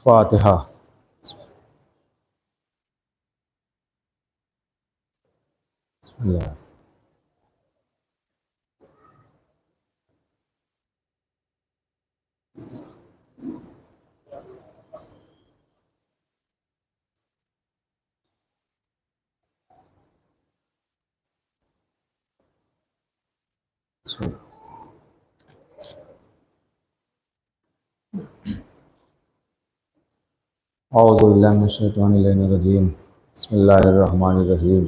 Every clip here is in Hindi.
फातिहा। बिस्मिल्लाह। औज़ु बिल्लाहि मिनश शैतानिर रजीम। बिस्मिल्लाहिर्रहमानिर्रहीम।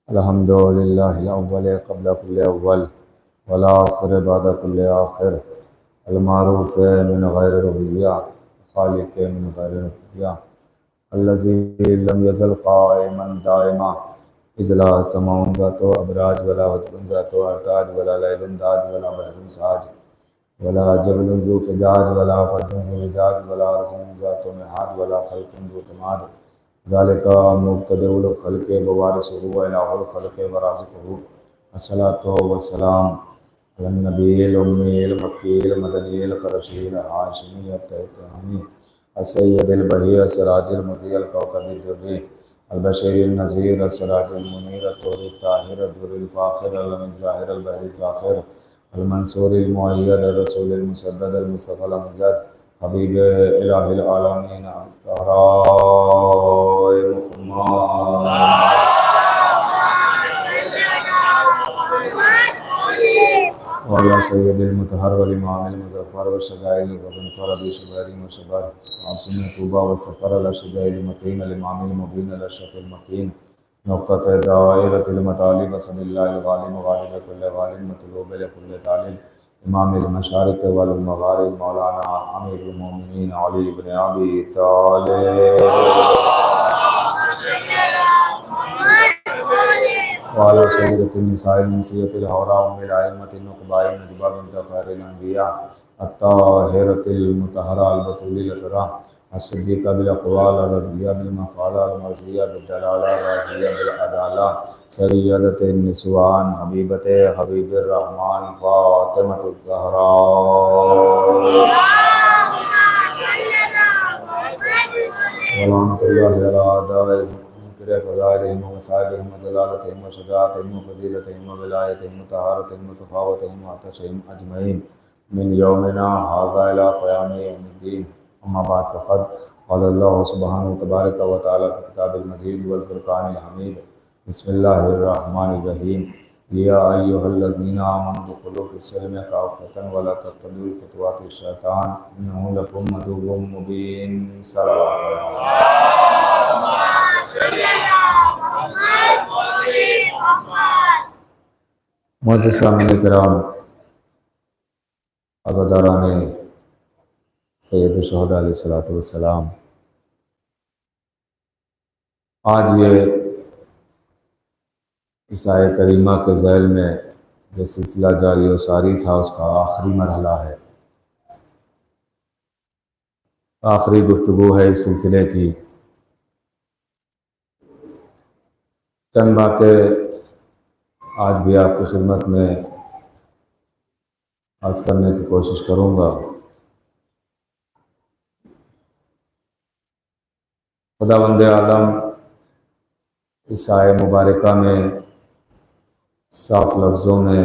अल्हम्दुलिल्लाहिल अव्वल क़ब्ल कुल्लि अव्वल वल आखिर बअद कुल्लि आखिर अल मारूफ़ मिन गैरि रुबूबिय्या खालिक़ मिन गैरि रुबूबिय्या अल्लज़ी लम यज़ल क़ाइमन दाइमा इज़ ला समाउन ज़ातु अबराज वला वजहुन ज़ातु अरताज वला लैलुन दाज वला बहरुन साज वला जबलुन ज़ू फ़िजाज वला फर्जुन ज़ू मिजाज वला अर्ज़ुन ज़ातु मिहाद वला खल्क़ुन ज़ू तमाद ज़ालिका मुब्तदिउल ख़ल्क़ि व वारिसुहु व इलाहुल ख़ल्क़ि व राज़िक़ुहु। अस्सलातु वस्सलाम अलन नबिय्यिल उम्मिय्यिल मक्किय्यिल मदनिय्यिल क़ुरैशिय्यिल हाशिमिय्यित तहत्तमीय अस्सय्यदिल बहिय अस्सिराजिल मुज़ीअल कौकबिद दुर्री अल बशीरिन नज़ीर अस्सिराजिल मुनीर अत्तूरित ताहिर अद्दुर्रिल फ़ाख़िर अल अमीज़ ज़ाहिर अल बहरिज़ ज़ाख़िर अल मंसूरिल मुअय्यद अर रसूलिल मुसद्दद अल मुस्तफ़ल अमजद हबीब इलाहिल आलमीन अहराए मुहम्मद वाला सैयदिल मुतहर वल इमामिल मुज़फ़्फ़र व शजाइल ग़ज़नफ़र अबी शुबैरिन व शबर आसिम तूबा व सफ़र अल शजाइल मतीन अल इमामिल मुबीन अल अशरफ़िल मकीन नुक़्तत दाइरतिल मतालिब सबिल्लाहिल ग़ालिब ग़ालिब कुल्लि ग़ालिब मतलूब लिकुल्लि तालिब इमामिल मशारिक़ वल मग़ारिब मौलाना अमीरुल मोमिनीन अली इब्न अबी तालिब वाला सय्यदतिन निसाइल इंसियतिल हौरा उम्मिल अइम्मतिन नुक़बाइन नजबा बिन्त ख़ैरिल अंबिया अत्ताहिरतिल मुतहहरा अल बतूलिल अतरा अस्सिद्दीक़ा बिल अक़वाल अर्रदिया बिल मक़ाला अल मर्ज़िया बिल दलाला राज़िया बिल अदाला सय्यदतिन निस्वान हबीबते हबीबिर रहमान फ़ातिमतुज़ ज़हरा वलानतुल्लाहि अला आदाइहिम किरे फ़ज़ाइलिहिम व मसाइलिहिम व जलालतिहिम व शजाअतिहिम व फ़ज़ीलतिहिम व विलायतिहिम व तहारतिहिम व सख़ावतिहिम व अतशिहिम अजमईन मिन यौमिना हाज़ा इला क़यामि यौमिद्दीन। अम्मा बअद फ़क़द क़ाला अल्लाहु सुब्हानहु तबारक व तआला फ़ी किताबिल मजीद वल फ़ुरक़ानिल हमीद। बिस्मिल्लाहिर रहमानिर रहीम। या अय्युहल्लज़ीना आमनु उदख़ुलू फ़िस्सिल्मि काफ़्फ़तन व ला तत्तबिउ ख़ुतवातिश शैतान इन्नहु लकुम अदुव्वुम मुबीन। मुअज़्ज़िज़ सामिईन किराम, अज़ादारान सैयद शुहदा अलैहिस्सलातु वस्सलाम, आज ये इस आय करीमा के ज़ैल में जो सिलसिला जारी व सारी था उसका आखिरी मरहला है, आखिरी गुफ्तगू है इस सिलसिले की। चंद बातें आज भी आपकी खिदमत में अर्ज़ करने की कोशिश करूँगा। खुदावंद आलम इस आय मुबारका में साफ लफ्ज़ों में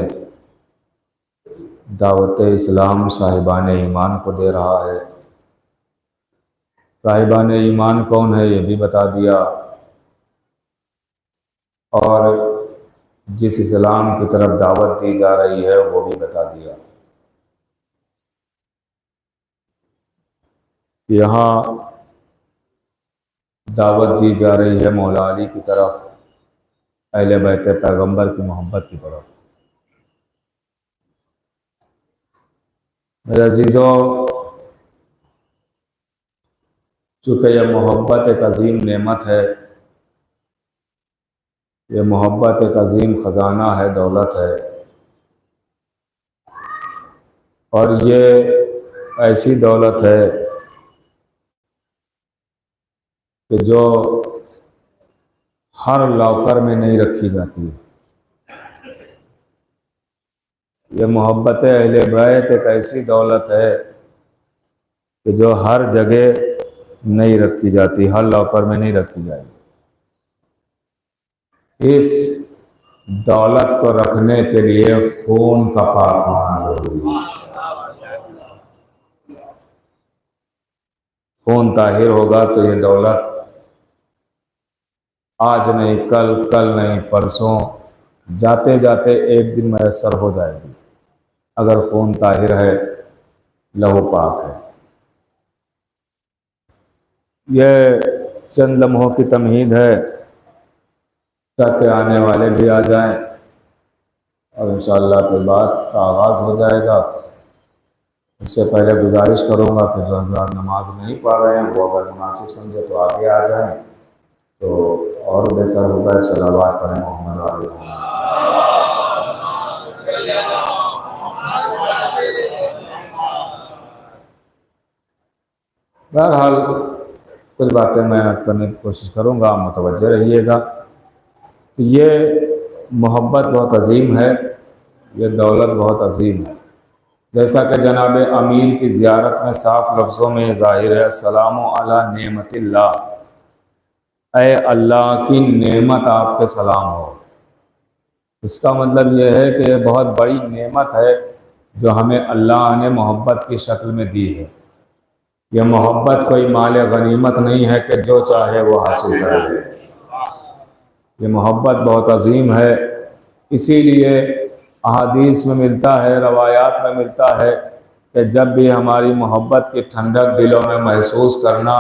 दावत इस्लाम साहिबान ईमान को दे रहा है। साहिबान ईमान कौन है ये भी बता दिया, और जिस इस्लाम की तरफ दावत दी जा रही है वो भी बता दिया। यहाँ दावत दी जा रही है मौला अली की तरफ, अहले बैत पैगंबर की मोहब्बत की तरफ। मेरे अजीज़ों, चूँकि यह मोहब्बत एक अजीम नेमत है, यह मोहब्बत एक अजीम ख़जाना है, दौलत है, और ये ऐसी दौलत है कि जो हर लॉकर में नहीं रखी जाती। ये मोहब्बत अहले बैत एक ऐसी दौलत है कि जो हर जगह नहीं रखी जाती, हर लॉकर में नहीं रखी जाएगी। इस दौलत को रखने के लिए खून का पाक होना जरूरी है। खून ताहिर होगा तो ये दौलत आज नहीं कल, कल नहीं परसों, जाते जाते एक दिन मैसर हो जाएगी, अगर खून ताहिर है, लहू पाक है। यह चंद लम्हों की तमहीद है ताकि आने वाले भी आ जाएं, और इंशाअल्लाह के बाद का आगाज़ हो जाएगा। इससे पहले गुजारिश करूँगा कि जो हज़रात नमाज नहीं पढ़ रहे हैं वो अगर मुनासिब समझे तो आगे आ जाएं, तो और बेहतर होगा। सलावत पढ़ें मोहम्मद वाले। बहरहाल कुछ बातें मैं अर्ज़ करने की कोशिश करूँगा, आप मुतवज्जे रहिएगा। तो ये मोहब्बत बहुत अजीम है, ये दौलत बहुत अजीम है। जैसा कि जनाब अमीर की ज़ियारत में साफ लफ्ज़ों में ज़ाहिर है, अस्सलामु अला नेमतिल्लाह, ऐ अल्लाह की नेमत आप पे सलाम हो। इसका मतलब यह है कि यह बहुत बड़ी नेमत है जो हमें अल्लाह ने मोहब्बत की शक्ल में दी है। यह मोहब्बत कोई माल गनीमत नहीं है कि जो चाहे वो हासिल कर ले। ये मोहब्बत बहुत अजीम है, इसीलिए अहादीस में मिलता है, रवायात में मिलता है कि जब भी हमारी मोहब्बत की ठंडक दिलों में महसूस करना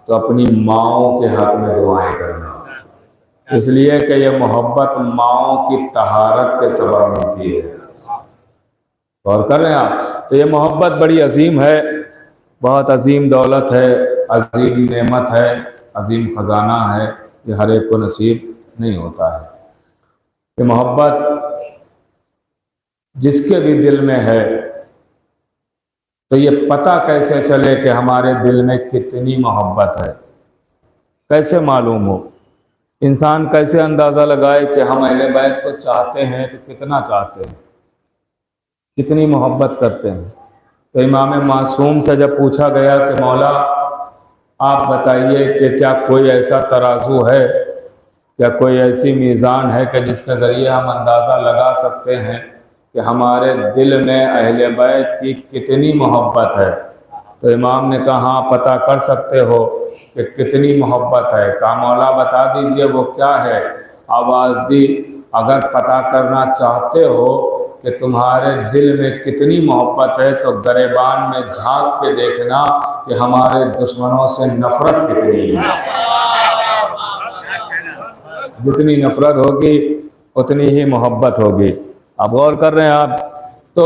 तो अपनी माँओं के हक़ में दुआएं करना, इसलिए कि यह मोहब्बत माँओं की तहारत के सबब मिलती है। गौर कर रहे हैं आप? तो ये मोहब्बत बड़ी अजीम है, बहुत अजीम दौलत है, अजीम नेमत है, अजीम ख़जाना है। ये हर एक को नसीब नहीं होता है। ये मोहब्बत जिसके भी दिल में है, तो ये पता कैसे चले कि हमारे दिल में कितनी मोहब्बत है? कैसे मालूम हो? इंसान कैसे अंदाज़ा लगाए कि हम अहले बैत को चाहते हैं तो कितना चाहते हैं, कितनी मोहब्बत करते हैं? तो इमाम मासूम से जब पूछा गया कि मौला आप बताइए कि क्या कोई ऐसा तराजू है, क्या कोई ऐसी मीज़ान है कि जिसके ज़रिए हम अंदाज़ा लगा सकते हैं कि हमारे दिल में अहले बैत की कितनी मोहब्बत है? तो इमाम ने कहा हाँ, पता कर सकते हो कि कितनी मोहब्बत है। कहा मौला बता दीजिए वो क्या है? आवाज़ दी, अगर पता करना चाहते हो कि तुम्हारे दिल में कितनी मोहब्बत है तो गरेबान में झांक के देखना कि हमारे दुश्मनों से नफरत कितनी है। जितनी नफरत होगी उतनी ही मोहब्बत होगी। आप गौर कर रहे हैं आप? तो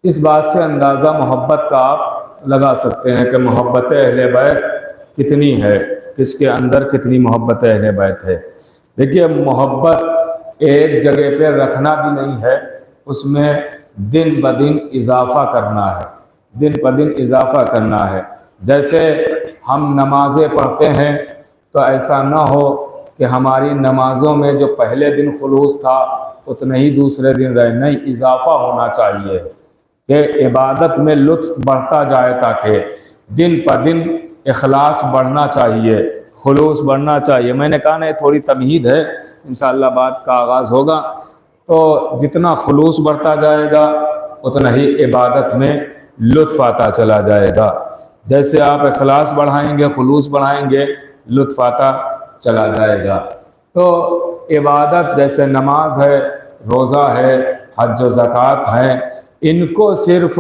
इस बात से अंदाज़ा मोहब्बत का आप लगा सकते हैं कि मोहब्बत अहले बैत कितनी है, किसके अंदर कितनी मोहब्बत अहले बैत है। देखिए, मोहब्बत एक जगह पे रखना भी नहीं है, उसमें दिन ब दिन इजाफ़ा करना है, दिन ब दिन इजाफ़ा करना है। जैसे हम नमाज़ें पढ़ते हैं तो ऐसा ना हो कि हमारी नमाज़ों में जो पहले दिन खुलूस था उतना ही दूसरे दिन रहे, नहीं, इजाफ़ा होना चाहिए कि इबादत में लुत्फ़ बढ़ता जाए, ताकि दिन पर दिन इखलास बढ़ना चाहिए, खुलूस बढ़ना चाहिए। मैंने कहा ना, थोड़ी तमहीद है, इंशाअल्लाह बात का आगाज़ होगा। तो जितना खुलूस बढ़ता जाएगा उतना ही इबादत में लुत्फ़ आता चला जाएगा। जैसे आप इखलास बढ़ाएंगे, खुलूस बढ़ाएंगे, लुत्फ़ आता चला जाएगा। तो इबादत जैसे नमाज है, रोज़ा है, हज व ज़कात है, इनको सिर्फ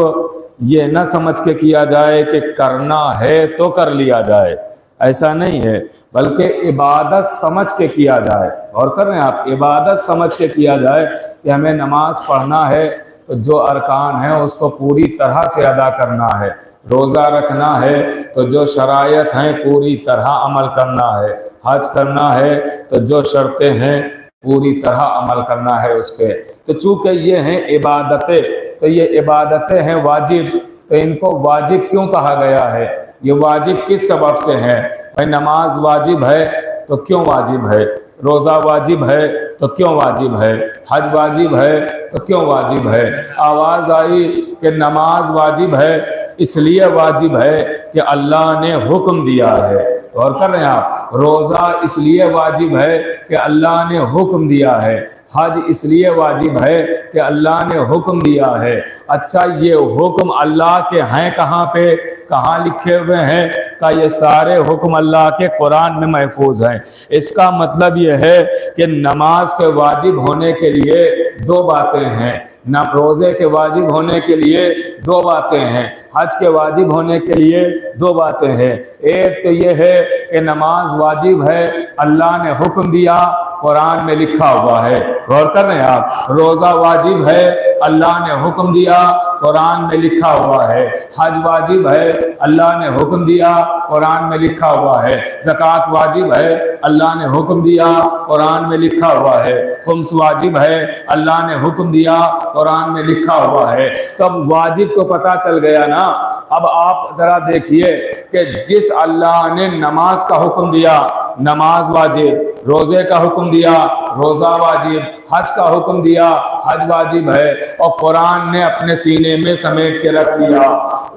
ये न समझ के किया जाए कि करना है तो कर लिया जाए, ऐसा नहीं है, बल्कि इबादत समझ के किया जाए। और कर रहे हैं आप, इबादत समझ के किया जाए कि हमें नमाज पढ़ना है तो जो अरकान है उसको पूरी तरह से अदा करना है, रोज़ा रखना है तो जो शरायत हैं पूरी तरह अमल करना है, हज करना है तो जो शर्तें हैं पूरी तरह अमल करना है उस पर। तो चूँकि ये हैं इबादतें, तो ये इबादतें हैं वाजिब, तो इनको वाजिब क्यों कहा गया है? ये वाजिब किस सबब से है? भाई नमाज वाजिब है तो क्यों वाजिब है, रोज़ा वाजिब है तो क्यों वाजिब है, हज वाजिब है तो क्यों वाजिब है। आवाज़ आई कि नमाज वाजिब है, इसलिए वाजिब है कि अल्लाह ने हुक्म दिया है। और कर रहे हैं आप, रोज़ा इसलिए वाजिब है कि अल्लाह ने हुक्म दिया है, हज इसलिए वाजिब है कि अल्लाह ने हुक्म दिया है। अच्छा, ये हुक्म अल्लाह के हैं कहाँ पे, कहाँ लिखे हुए हैं? का ये सारे हुक्म अल्लाह के कुरान में महफूज हैं। इसका मतलब ये है कि नमाज के वाजिब होने के लिए दो बातें हैं, ना रोज़े के वाजिब होने के लिए दो बातें हैं, हज के वाजिब होने के लिए दो बातें हैं। एक तो ये है कि नमाज वाजिब है, अल्लाह ने हुक्म दिया, कुरान में लिखा हुआ है। गौर कर रहे हैं आप, रोज़ा वाजिब है, अल्लाह ने हुक्म दिया, कुरान में लिखा हुआ है। हज वाजिब है, अल्लाह ने हुक्म दिया, कुरान में लिखा हुआ है। ज़कात वाजिब है, अल्लाह ने हुक्म दिया, कुरान में लिखा हुआ है। खुम्स वाजिब है, अल्लाह ने हुक्म दिया, कुरान में लिखा हुआ है। तो अब वाजिब तो पता चल गया ना। अब आप जरा देखिए कि जिस अल्लाह ने नमाज का हुक्म दिया, नमाज वाजिब, रोज़े का हुक्म दिया, रोज़ा वाजिब, हज का हुक्म दिया, हज वाजिब है, और कुरान ने अपने सीने में समेट के रख लिया,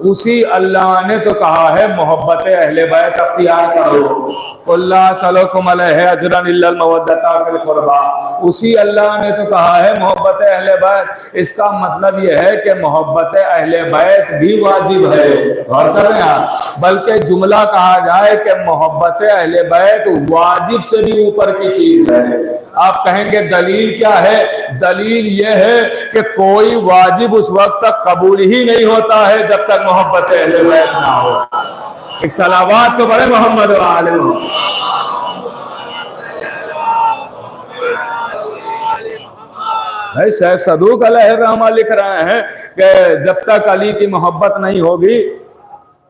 उसी अल्लाह ने तो कहा है मोहब्बत अहले बैत अख्तियार करो, अल्लाह सलकुम अलैहि अजरन इल्लल मवद्दता फिल कुर्बा। उसी अल्लाह ने तो कहा है मोहब्बत अहले बैत। इसका मतलब यह है कि मोहब्बत अहले बैत भी वाजिब है। और कर रहे हैं, बल्कि जुमला कहा जाए कि मोहब्बत अहले बैत वाजिब से भी ऊपर की चीज है। आप कहेंगे दलील क्या है? दलील यह है कि कोई वाजिब उस वक्त तक कबूल ही नहीं होता है जब तक मोहब्बत अहले बैत ना हो। एक सलावात तो बड़े मोहम्मद वाले भाई। शेख सदूक अलैहिर्रहमा लिख रहे हैं कि जब तक अली की मोहब्बत नहीं होगी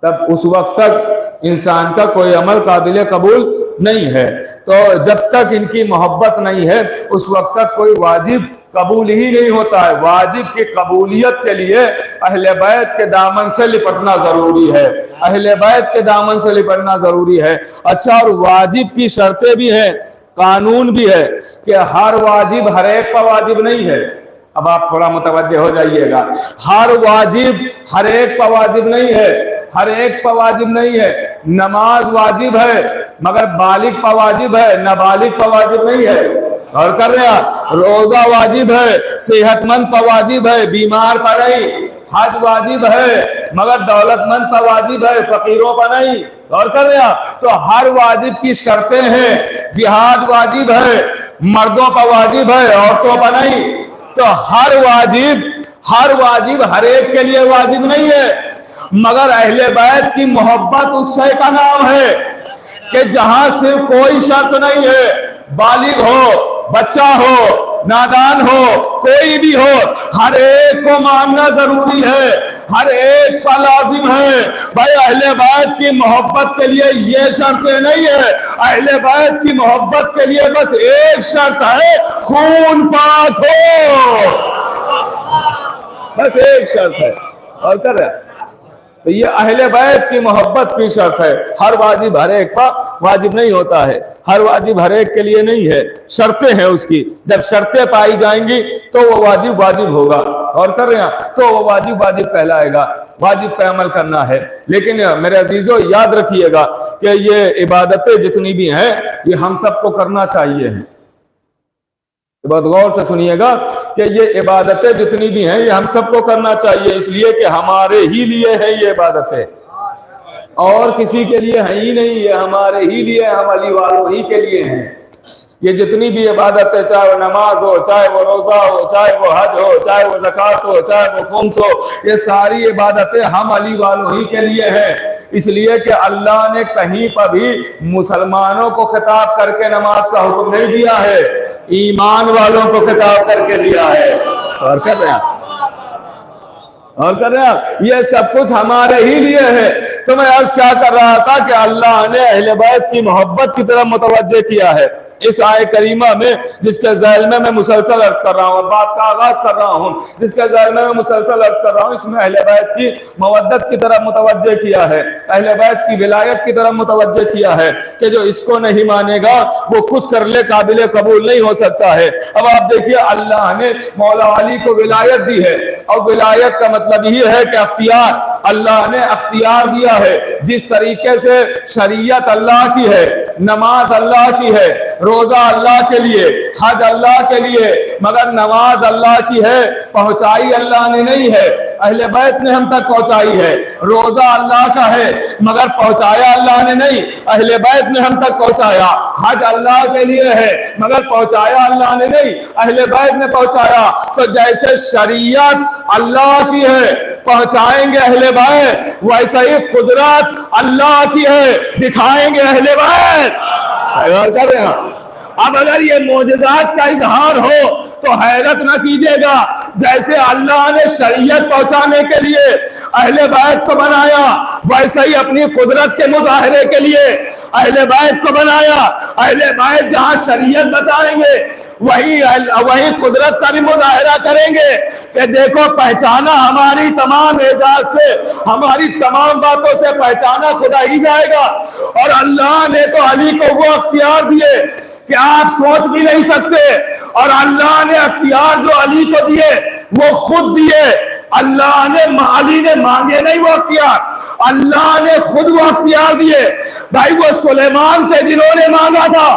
तब उस वक्त तक इंसान का कोई अमल काबिल कबूल नहीं है। तो जब तक इनकी मोहब्बत नहीं है उस वक्त तक कोई वाजिब कबूल ही नहीं होता है। वाजिब की कबूलियत के लिए अहले बैत के दामन से लिपटना जरूरी है, अहले बैत के दामन से लिपटना जरूरी है। अच्छा, और वाजिब की शर्तें भी हैं, कानून भी है कि हर वाजिब हर एक पर वाजिब नहीं है। अब आप थोड़ा मुतवज्जे हो जाइएगा, हर वाजिब हर एक पर वाजिब नहीं है, हर एक पर वाजिब नहीं है। नमाज वाजिब है मगर बालिग पर वाजिब है, नाबालिग पर वाजिब नहीं है। और कर रहे हैं, रोजा वाजिब है, सेहतमंद पर वाजिब है, बीमार पर नहीं। हज वाजिब है मगर दौलतमंद पर वाजिब है, फकीरों पर नहीं। और कर रहे हैं, तो हर वाजिब की शर्तें हैं। जिहाद वाजिब है, मर्दों पर वाजिब है, औरतों पर नहीं। तो हर वाजिब हर एक के लिए वाजिब नहीं है, मगर अहले बैत की मोहब्बत उस शय का नाम है कि जहां से कोई शर्त नहीं है, बालिग हो, बच्चा हो, नादान हो, कोई भी हो, हर एक को मानना जरूरी है, हर एक का लाजिम है। भाई अहले बैत की मोहब्बत के लिए ये शर्तें नहीं है, अहले बैत की मोहब्बत के लिए बस एक शर्त है, खून पाक हो, बस एक शर्त है। और कर रहे, तो ये अहले बैत की मोहब्बत की शर्त है। हर वाजिब हर एक पर वाजिब नहीं होता है, हर वाजिब हर एक के लिए नहीं है, शर्तें हैं उसकी। जब शर्तें पाई जाएंगी तो वो वाजिब वाजिब होगा। और कर रहे हैं, तो वो वाजिब वाजिब कहलाएगा, वाजिब पे अमल करना है। लेकिन मेरे अजीजों याद रखिएगा कि ये इबादतें जितनी भी हैं ये हम सबको करना चाहिए हैं। बहुत गौर से सुनिएगा कि ये इबादतें जितनी भी हैं ये हम सबको करना चाहिए, इसलिए कि हमारे ही लिए है ये इबादतें, और किसी के लिए है ही नहीं, ये हमारे ही लिए, हम अली वालों ही के लिए हैं। ये जितनी भी इबादत है, चाहे वो नमाज हो, चाहे वो रोजा हो, चाहे वो हज हो, चाहे वो ज़कात हो, चाहे वो खुम्स हो, ये सारी इबादतें हम अली वालों ही के लिए है। इसलिए कि अल्लाह ने कहीं पर भी मुसलमानों को खिताब करके नमाज का हुक्म नहीं दिया है, ईमान वालों को खिताब करके दिया है। और कर रहे हैं और कर रहे हैं, ये सब कुछ हमारे ही लिए है। तो मैं अर्ज क्या कर रहा था कि अल्लाह ने अहले बैत की मोहब्बत की तरफ मुतवज्जे किया है इस आय करीमा में, जिसके ज़ैल में मैं मुसलसल अर्ज कर रहा हूँ, बात का आगाज कर रहा हूँ, जिसके ज़ैल में मैं मुसलसल अर्ज कर रहा हूँ। इसमें अहले बैत की मवद्दत की तरफ मुतवज्जे किया है, अहले बैत की विलायत की तरफ मुतवज्जे किया है कि जो इसको नहीं मानेगा वो कुछ कर ले काबिल कबूल नहीं हो सकता है। अब आप देखिए, अल्लाह ने मौला अली को विलायत दी है, और विलायत का मतलब यही है कि अख्तियार, अल्लाह ने अख्तियार दिया है। जिस तरीके से शरीयत अल्लाह की है, नमाज अल्लाह की है, रोजा अल्लाह के लिए, हज अल्लाह के लिए, मगर नमाज अल्लाह की है, पहुंचाई अल्लाह ने नहीं है, अहले बैत ने हम तक पहुंचाई है। रोजा अल्लाह का है, मगर पहुंचाया अल्लाह ने नहीं, अहले बैत ने हम तक पहुंचाया। हज अल्लाह के लिए है, मगर पहुंचाया अल्लाह ने नहीं, अहले बैत ने पहुंचाया। तो जैसे शरीयत अल्लाह की है, पहुंचाएंगे अहले बैत, वैसा ही कुदरत अल्लाह की है, दिखाएंगे अहले बैत। कर रहे हैं। अब अगर ये मोजज़ात का इजहार हो तो हैरत न कीजिएगा, जैसे अल्लाह ने शरीयत पहुंचाने के लिए अहले बैत को बनाया, वैसे ही अपनी कुदरत के मुजाहरे के लिए अहले बैत को बनाया। अहले बैत जहां शरीयत बताएंगे, वही कुदरत का भी मुजाहरा करेंगे कि देखो, पहचाना हमारी तमाम एजाज से, हमारी तमाम बातों से पहचाना खुदा ही जाएगा। और अल्लाह ने तो अली को वो अख्तियार दिए कि आप सोच भी नहीं सकते, और अल्लाह ने अख्तियार जो अली को दिए वो खुद दिए। अल्लाह ने, अली ने मांगे नहीं वो अख्तियार, अल्लाह ने खुद वो अख्तियार दिए। भाई वो सुलेमान थे जिन्होंने मांगा था,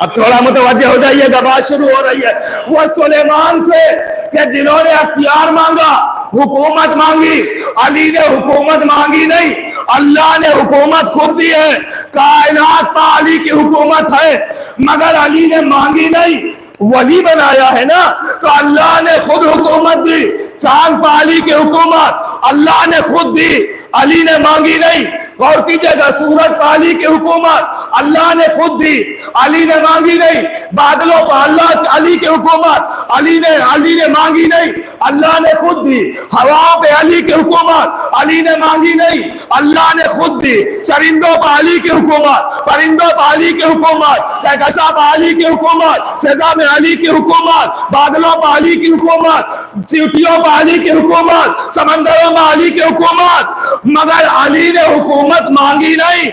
अब थोड़ा मुतवज्जे हो जाइएगा, बात शुरू हो रही है। वो सुलेमान थे कि जिन्होंने अख्तियार मांगा, हुकूमत मांगी। अली ने हुकूमत मांगी नहीं, अल्लाह ने हुकूमत खुद दी है। कायनात पर अली की हुकूमत है, मगर अली ने मांगी नहीं, वही बनाया है ना। तो अल्लाह ने खुद हुकूमत दी। चांद पर अली की हुकूमत अल्लाह ने खुद दी, अली ने मांगी नहीं। गौर कीजिएगा, सूरज पर अली की हुकूमत अल्लाह ने खुद दी, अली ने मांगी नहीं। बादलों पर अल्लाह अली की हुकूमत अली ने मांगी नहीं, अल्लाह ने खुद दी। हवाओं पे अली की हुकूमत अली ने मांगी नहीं, अल्लाह ने खुद दी। चरिंदों पर अली की हुकूमत, परिंदों पर अली की हुकूमत, कहकशा पर अली की हुकूमत, फिजा में अली की हुकूमत, बादलों पर अली की हुकूमत, चींटियों पर अली की हुकूमत, समंदरों में अली की हुकूमत, मगर अली ने हुकूमत मांगी नहीं,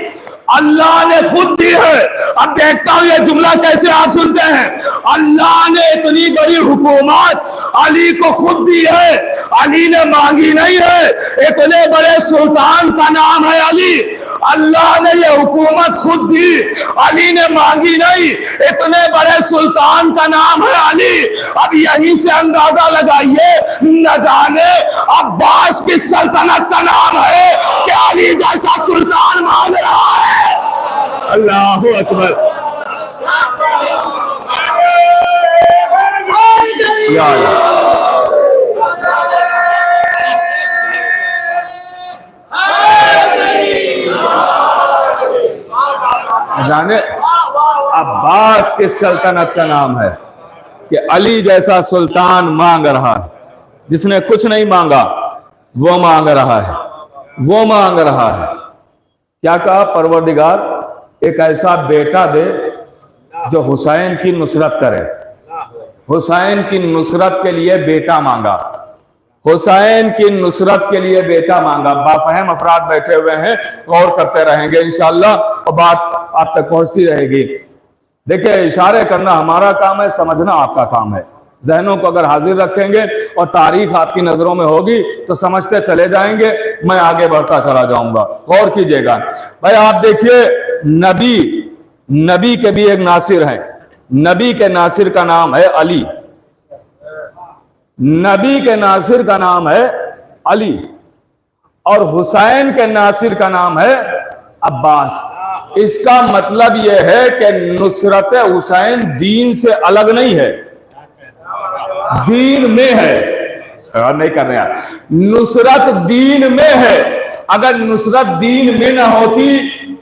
अल्लाह ने खुद दी है। अब देखता हूं ये जुमला कैसे आप सुनते हैं। अल्लाह ने इतनी बड़ी हुकूमत अली को खुद दी है, अली ने मांगी नहीं है। इतने बड़े सुल्तान का नाम है अली, अल्लाह ने ये हुकूमत खुद दी, अली ने मांगी नहीं। इतने बड़े सुल्तान का नाम है अली। अब यहीं से अंदाजा लगाइए, न जाने अब्बास की सल्तनत का नाम है कि अली जैसा सुल्तान मांग रहा है। अल्लाहु अकबर। जाने अब्बास की सल्तनत का नाम है कि अली जैसा सुल्तान मांग रहा है। जिसने कुछ नहीं मांगा वो मांग रहा है, वो मांग रहा है। क्या कहा? परवरदिगार एक ऐसा बेटा दे जो हुसैन की नुसरत करे। हुसैन की नुसरत के लिए बेटा मांगा, हुसैन की नुसरत के लिए बेटा मांगा। बाफहम अफराद बैठे हुए हैं, गौर करते रहेंगे इंशाअल्लाह, और बात आप तक पहुंचती रहेगी। देखिए, इशारे करना हमारा काम है, समझना आपका काम है। जहनों को अगर हाजिर रखेंगे और तारीख आपकी नजरों में होगी तो समझते चले जाएंगे, मैं आगे बढ़ता चला जाऊंगा। गौर कीजिएगा भाई, आप देखिए, नबी के भी एक नासिर हैं। नबी के नासिर का नाम है अली, नबी के नासिर का नाम है अली, और हुसैन के नासिर का नाम है अब्बास। इसका मतलब यह है कि नुसरत हुसैन दीन से अलग नहीं है, दीन में है। नहीं कर रहे हैं, नुसरत दीन में है। अगर नुसरत दीन में ना होती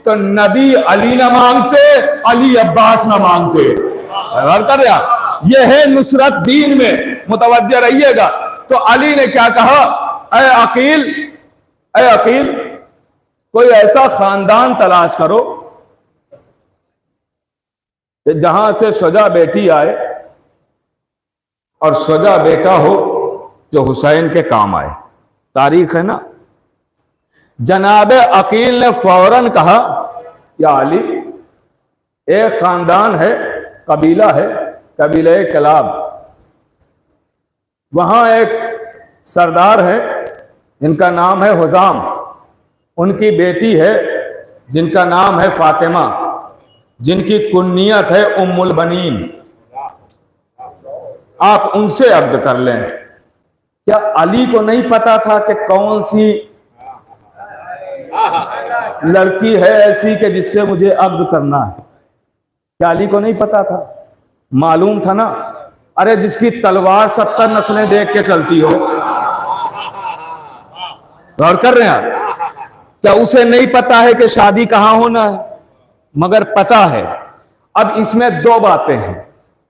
तो नबी अली ना मांगते, अली अब्बास ना मांगते। कर रहे हैं, यह है नुसरत दीन में, मुतवज्जह रहिएगा। तो अली ने क्या कहा, ऐ अकील, ऐ अकील, कोई ऐसा खानदान तलाश करो कि जहां से शुजा बेटी आए और शुजा बेटा हो जो हुसैन के काम आए। तारीख है ना। जनाब अकील ने फौरन कहा, या अली, एक खानदान है, कबीला है, कबीले कलाब, वहां एक सरदार है जिनका नाम है हुजाम, उनकी बेटी है जिनका नाम है फातिमा, जिनकी कुन्नियत है उम्मुल बनीन। आप उनसे अब्द कर लें। क्या अली को नहीं पता था कि कौन सी लड़की है ऐसी कि जिससे मुझे अब्द करना है? क्या अली को नहीं पता था? मालूम था ना। अरे जिसकी तलवार 70 नस्लें देख के चलती हो, गौर कर रहे हैं, क्या उसे नहीं पता है कि शादी कहां होना है? मगर पता है। अब इसमें दो बातें हैं।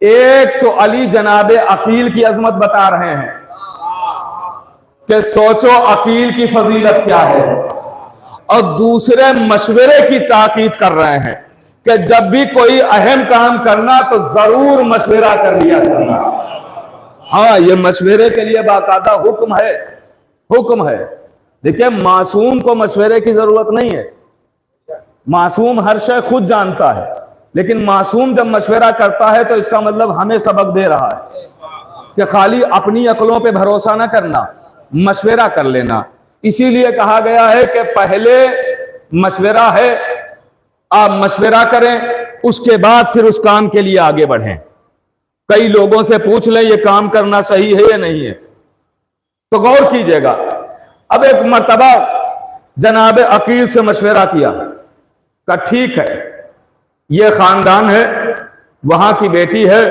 एक तो अली जनाबे अकील की अजमत बता रहे हैं कि सोचो अकील की फजीलत क्या है, और दूसरे मशवरे की ताकीद कर रहे हैं कि जब भी कोई अहम काम करना तो जरूर मशवरा कर लिया करना। हाँ, ये मशवरे के लिए बाकायदा हुक्म है, हुक्म है। देखिए, मासूम को मशवरे की जरूरत नहीं है। मासूम हर शय खुद जानता है, लेकिन मासूम जब मशवरा करता है तो इसका मतलब हमें सबक दे रहा है कि खाली अपनी अकलों पे भरोसा ना करना, मशवरा कर लेना। इसीलिए कहा गया है कि पहले मशवरा है, आप मशवरा करें, उसके बाद फिर उस काम के लिए आगे बढ़ें। कई लोगों से पूछ लें ये काम करना सही है या नहीं है, तो गौर कीजिएगा। अब एक मर्तबा जनाब अकील से मशवरा किया, कहा ठीक है, ये खानदान है, वहां की बेटी है,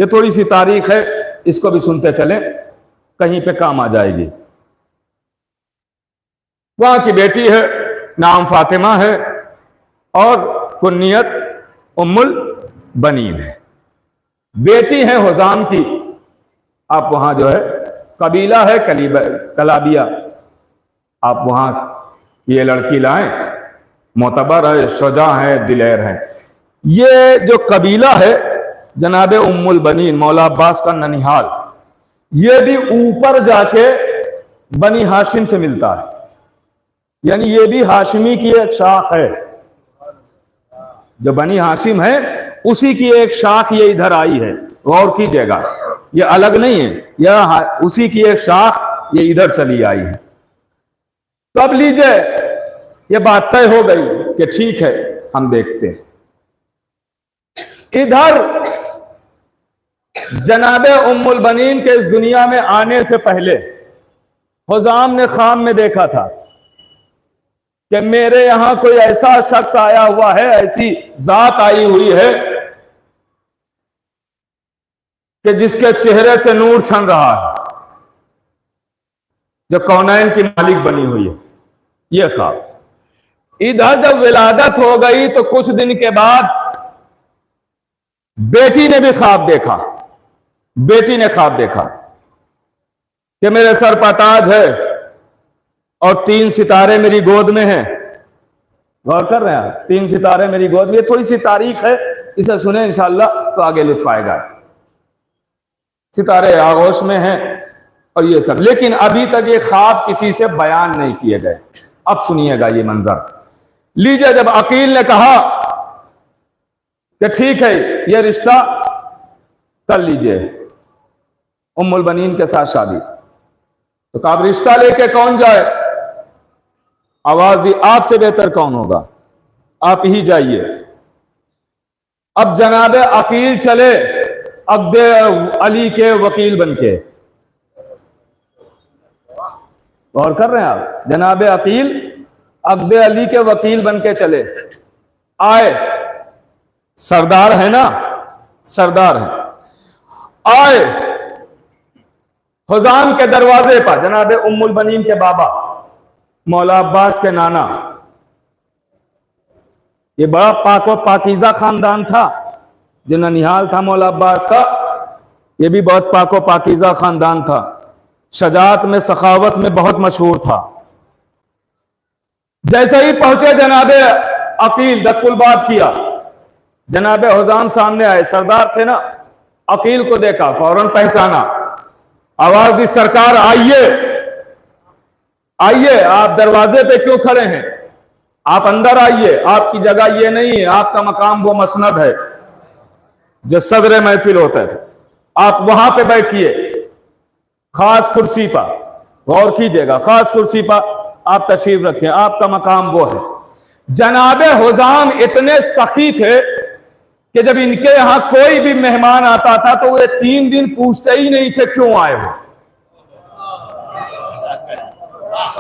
ये थोड़ी सी तारीख है, इसको भी सुनते चलें, कहीं पे काम आ जाएगी। वहां की बेटी है, नाम फातिमा है और कुन्नियत उम्मुल बनीन है। बेटी है हुजाम की। आप वहां जो है, कबीला है कलाबिया, आप वहां ये लड़की लाएं, मोतबर है, शुजा है, दिलेर है। ये जो कबीला है जनाबे उम्मुल बनीन, मौला अब्बास का ननिहाल, ये भी ऊपर जाके बनी हाशिम से मिलता है, यानी ये भी हाशिमी की एक शाख है। जो बनी हाशिम है उसी की एक शाख ये इधर आई है। गौर कीजिएगा, ये अलग नहीं है, यह उसी की एक शाख ये इधर चली आई है। तो अब लीजिए, ये बात तय हो गई कि ठीक है, हम देखते हैं। इधर जनाबे उम्मुल बनीन के इस दुनिया में आने से पहले हुजाम ने ख्वाब में देखा था कि मेरे यहां कोई ऐसा शख्स आया हुआ है, ऐसी जात आई हुई है कि जिसके चेहरे से नूर छन रहा है, जो कौनैन की मालिक बनी हुई है। यह ख्वाब। इधर जब विलादत हो गई तो कुछ दिन के बाद बेटी ने भी ख्वाब देखा। बेटी ने ख्वाब देखा कि मेरे सर पर ताज है और 3 सितारे मेरी गोद में हैं। गौर कर रहे हैं, 3 सितारे मेरी गोद में। ये थोड़ी सी तारीख है, इसे सुने इंशाअल्लाह तो आगे लुत्फ आएगा। सितारे आगोश में हैं और ये सब, लेकिन अभी तक ये ख्वाब किसी से बयान नहीं किए गए। अब सुनिएगा ये मंजर। लीजिए, जब अकील ने कहा कि ठीक है, ये रिश्ता कर लीजिए उम्मुल बनीन के साथ शादी, तो कहा रिश्ता लेके कौन जाए? आवाज दी, आपसे बेहतर कौन होगा, आप ही जाइए। अब जनाबे अकील चले अब्दे अली के वकील बनके। गौर कर रहे हैं आप, जनाबे अकील अब्दे अली के वकील बनके चले। आए, सरदार है ना, सरदार है, आए हुजाम के दरवाजे पर जनाब उम्मुल बनीन के बाबा मौला अब्बास के नाना। ये बड़ा पाको पाकीज़ा खानदान था जो ननिहाल था मौला अब्बास का, ये भी बहुत पाको पाकीज़ा खानदान था, शजात में सखावत में बहुत मशहूर था। जैसे ही पहुंचे जनाबे अकील दक्कुल बात किया, जनाबे हुजाम सामने आए, सरदार थे ना, अकील को देखा, फौरन पहचाना, आवाज दी सरकार आइए आइए, आप दरवाजे पे क्यों खड़े हैं, आप अंदर आइए, आपकी जगह ये नहीं है, आपका मकाम वो मसनद है जो सदर महफिल होता है, आप वहां पे बैठिए खास कुर्सी पर, गौर कीजिएगा, खास कुर्सी पर आप तशरीफ रखें, आपका मकाम वो है। जनाबे हुजाम इतने सखी थे कि जब इनके यहां कोई भी मेहमान आता था तो वे 3 दिन पूछते ही नहीं थे क्यों आए हो।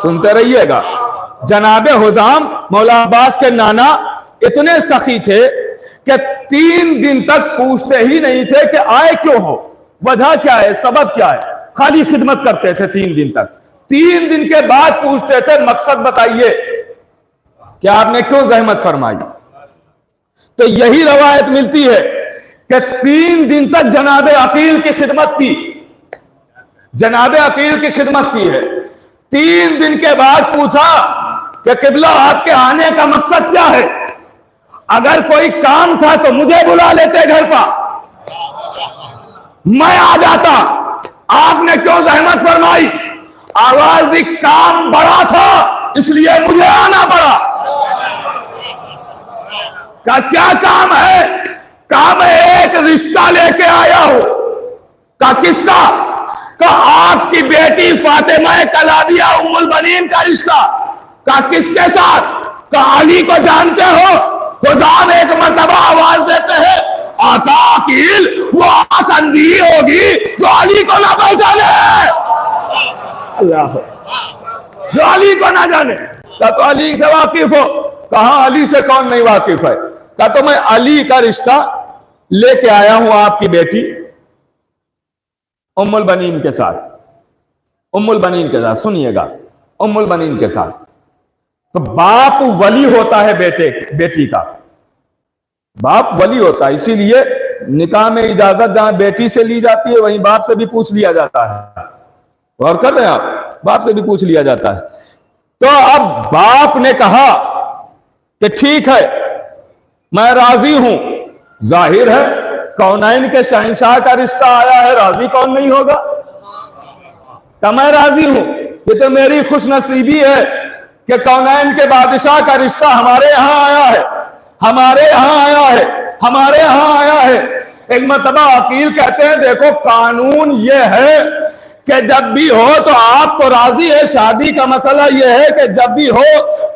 सुनते रहिएगा, जनाबे हुजाम मौला अब्बास के नाना इतने सखी थे कि 3 दिन तक पूछते ही नहीं थे कि आए क्यों हो, वजह क्या है, सबब क्या है, खाली खिदमत करते थे 3 दिन तक। 3 दिन के बाद पूछते थे मकसद बताइए कि आपने क्यों जहमत फरमाई। तो यही रवायत मिलती है कि 3 दिन तक जनाबे अकील की खिदमत की, जनाबे अकील की खिदमत की है। 3 दिन के बाद पूछा कि किबला आपके आने का मकसद क्या है, अगर कोई काम था तो मुझे बुला लेते घर पर, मैं आ जाता, आपने क्यों जहमत फरमाई। आवाज दी काम बड़ा था इसलिए मुझे आना पड़ा। का क्या काम है, काम एक रिश्ता लेके आया हूं। का किसका, का आपकी बेटी फातिमा कलाबिया उम्मुल बनीन का रिश्ता। का किसके साथ, का अली को जानते हो। हुजाम एक मर्तबा आवाज देते हैं आका अकील, वो आंख अंधी होगी जो अली को ना पहचाने, अल्लाह जो अली को ना जाने। का तो अली से वाकिफ हो, कहा अली से कौन नहीं वाकिफ है। का तो मैं अली का रिश्ता लेके आया हूं आपकी बेटी उम्मुल बनीन के साथ, उम्मुल बनीन के साथ, सुनिएगा, उम्मुल बनीन के साथ। तो बाप वली होता है बेटी का, बाप वली होता है, इसीलिए निकाह में इजाजत जहां बेटी से ली जाती है वहीं बाप से भी पूछ लिया जाता है। गौर कर रहे हैं आप, बाप से भी पूछ लिया जाता है। तो अब बाप ने कहा कि ठीक है मैं राजी हूं, जाहिर है कौनैन के शहंशाह का रिश्ता आया है, राजी कौन नहीं होगा। तो मैं राजी हूं, ये तो मेरी खुशनसीबी है कि कौनैन के बादशाह का रिश्ता हमारे यहां आया है, हमारे यहां आया है, हमारे यहां आया है। एक मर्तबा वकील कहते हैं देखो कानून ये है कि जब भी हो तो आप तो राजी है, शादी का मसला यह है कि जब भी हो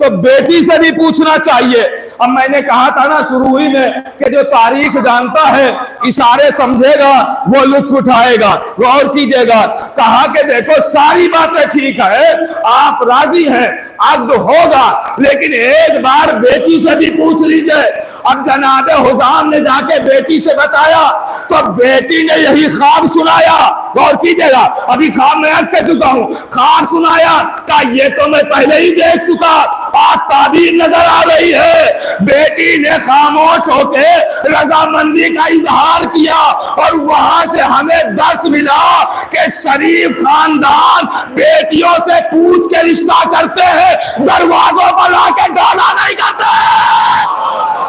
तो बेटी से भी पूछना चाहिए। अब मैंने कहा था ना शुरू ही में कि जो तारीख जानता है इशारे समझेगा वो लुत्फ उठाएगा, गौर कीजिएगा। कहा कि देखो सारी बातें ठीक है, आप राजी हैं, अक्द होगा, लेकिन एक बार बेटी से भी पूछ लीजिए। अब जनाबे हुजाम ने जाके बेटी से बताया तो बेटी ने यही ख्वाब सुनाया, गौर कीजिएगा, अभी ख्वाब में अर्ज कर चुका हूं, ख्वाब सुनाया का ये तो मैं पहले ही देख चुका, आज ताबीर नजर आ रही है। बेटी ने खामोश होके रजामंदी का इजहार किया और वहां से हमें दर्श मिला कि शरीफ खानदान बेटियों से पूछ के रिश्ता करते हैं, दरवाजों पर आके डाला नहीं करते।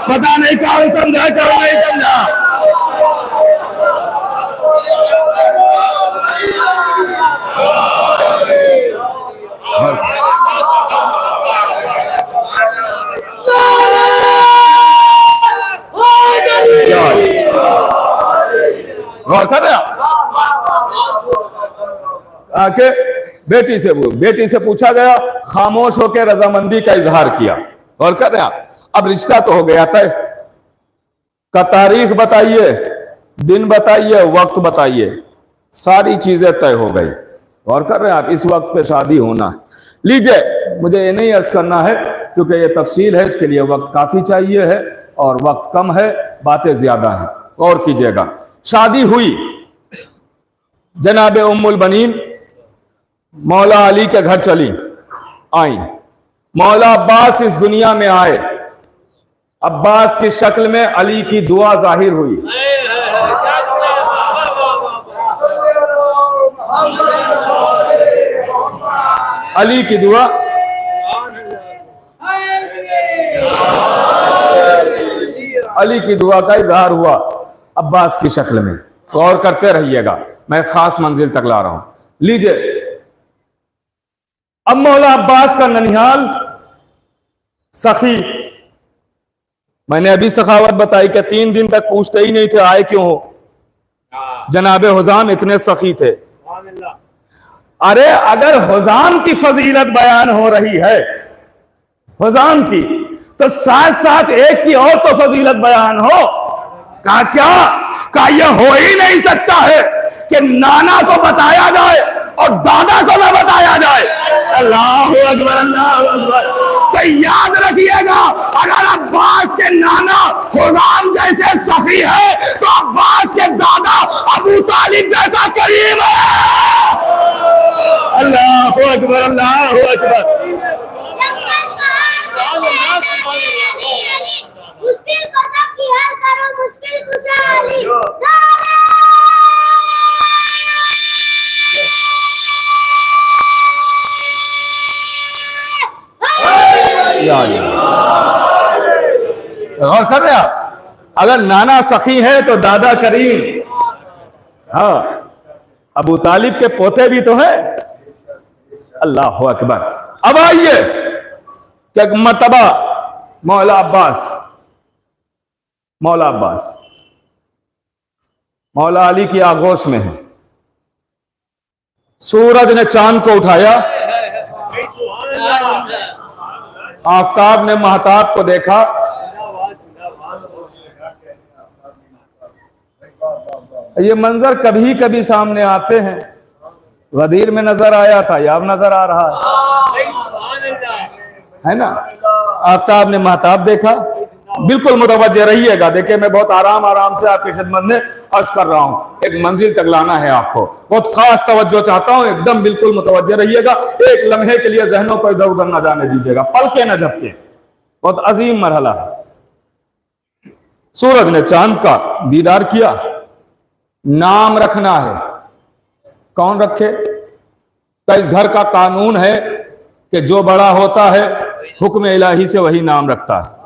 पता नहीं कौन समझा कौन नहीं समझा। आके बेटी से पूछा गया, खामोश होकर रजामंदी का इजहार किया। और कर रहे हैं अब रिश्ता तो हो गया तय, का तारीख बताइए, दिन बताइए, वक्त बताइए, सारी चीजें तय हो गई। और कर रहे हैं आप इस वक्त पे शादी होना है। लीजिए मुझे ये नहीं अर्ज करना है क्योंकि ये तफसील है, इसके लिए वक्त काफी चाहिए है। और वक्त कम है, बातें ज्यादा हैं, गौर कीजिएगा। शादी हुई, जनाब उम्मुल बनीन मौला अली के घर चली आई। मौला अब्बास इस दुनिया में आए, अब्बास की शक्ल में अली की दुआ जाहिर हुई। अली की दुआ, अली की दुआ का इजहार हुआ अब्बास की शक्ल में। गौर करते रहिएगा, मैं खास मंजिल तक ला रहा हूं। लीजिए, अब मौला अब्बास का ननिहाल सखी, मैंने अभी सखावत बताई कि 3 दिन तक पूछते ही नहीं थे आए क्यों हो। जनाबे हुजाम इतने सखी थे। अरे अगर हुजाम की फजीलत बयान हो रही है, हुजाम की, तो साथ साथ एक की और तो फजीलत बयान हो। कहा क्या? कहा यह हो ही नहीं सकता है कि नाना को बताया जाए और दादा को न बताया जाए। अल्लाह अकबर, अल्लाह अकबर। तो याद रखिएगा, अगर अब्बास के नाना हुजाम जैसे सखी है तो अब्बास के दादा अबू तालिब जैसा करीम है। अल्लाह अकबर, अल्लाह अकबर। मुश्किल को सबकी हल करो, मुश्किल खुशहाली। गौर कर रहे आप, अगर नाना सखी है तो दादा करीम। हाँ, अबू तालिब के पोते भी तो है। अल्लाह अकबर। अब आइए कि मर्तबा मौला अब्बास, मौला अब्बास मौला अली की आगोश में है। सूरज ने चांद को उठाया, आफताब ने महताब को देखा। ये मंजर कभी कभी सामने आते हैं। गदीर में नजर आया था, या अब नजर आ रहा है ना। आफताब ने महताब देखा। बिल्कुल मुतवज्जे रहिएगा। देखिए, मैं बहुत आराम आराम से आपकी खिदमत में अर्ज कर रहा हूं, एक मंजिल तक लाना है आपको। बहुत खास तवज्जो चाहता हूं, एकदम बिल्कुल मुतवज्जे रहिएगा। एक लम्हे के लिए जहनों को इधर उधर न जाने दीजिएगा, पलके न झपके। बहुत अजीम मरहला है। सूरज ने चांद का दीदार किया। नाम रखना है, कौन रखे? तो इस घर का कानून है कि जो बड़ा होता है हुक्म इलाही से वही नाम रखता है।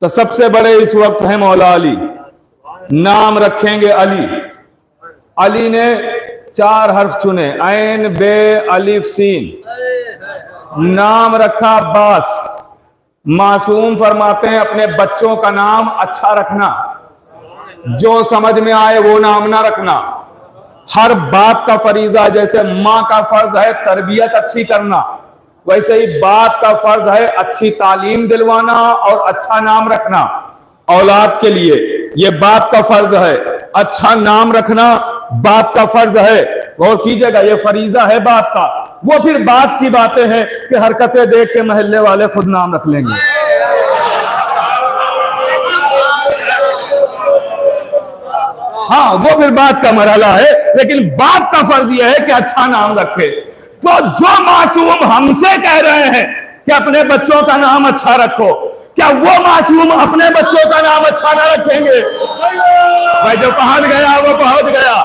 तो सबसे बड़े इस वक्त हैं मौला अली। नाम रखेंगे अली। अली ने 4 हर्फ चुने, ऐन बे अलिफ सीन। नाम रखा अब्बास। मासूम फरमाते हैं अपने बच्चों का नाम अच्छा रखना, जो समझ में आए वो नाम ना रखना। हर बाप का फरीजा, जैसे माँ का फर्ज है तरबियत अच्छी करना, वैसे ही बाप का फर्ज है अच्छी तालीम दिलवाना और अच्छा नाम रखना औलाद के लिए। ये बाप का फर्ज है, अच्छा नाम रखना बाप का फर्ज है। गौर कीजिएगा, ये फरीजा है बाप का। वो फिर बाप की बातें हैं कि हरकतें देख के महल्ले वाले खुद नाम रख लेंगे। हाँ, वो फिर बात का मरहला है, लेकिन बाप का फर्ज यह है कि अच्छा नाम रखे। तो जो मासूम हमसे कह रहे हैं कि अपने बच्चों का नाम अच्छा रखो, क्या वो मासूम अपने बच्चों का नाम अच्छा ना रखेंगे? भाई, जो पहुंच गया वो पहुंच गया।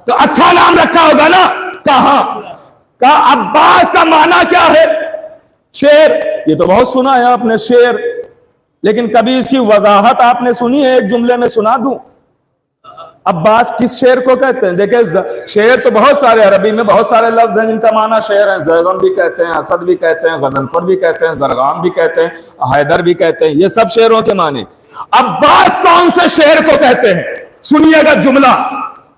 तो अच्छा नाम रखा होगा ना। कहा का अब्बास का माना क्या है? शेर। ये तो बहुत सुना है आपने शेर, लेकिन कभी इसकी वजाहत आपने सुनी है? एक जुमले में सुना दूं। अब्बास किस शेर को कहते हैं? देखिए, शेर तो बहुत सारे, अरबी में बहुत सारे लफ्ज हैं जिनका माना शेर है। जैगम भी कहते हैं, असद भी कहते हैं, गजनफर भी कहते हैं, जरगाम भी कहते हैं, हैदर भी कहते हैं। ये सब शेरों के माने। अब्बास कौन से शेर को कहते हैं? सुनिएगा जुमला।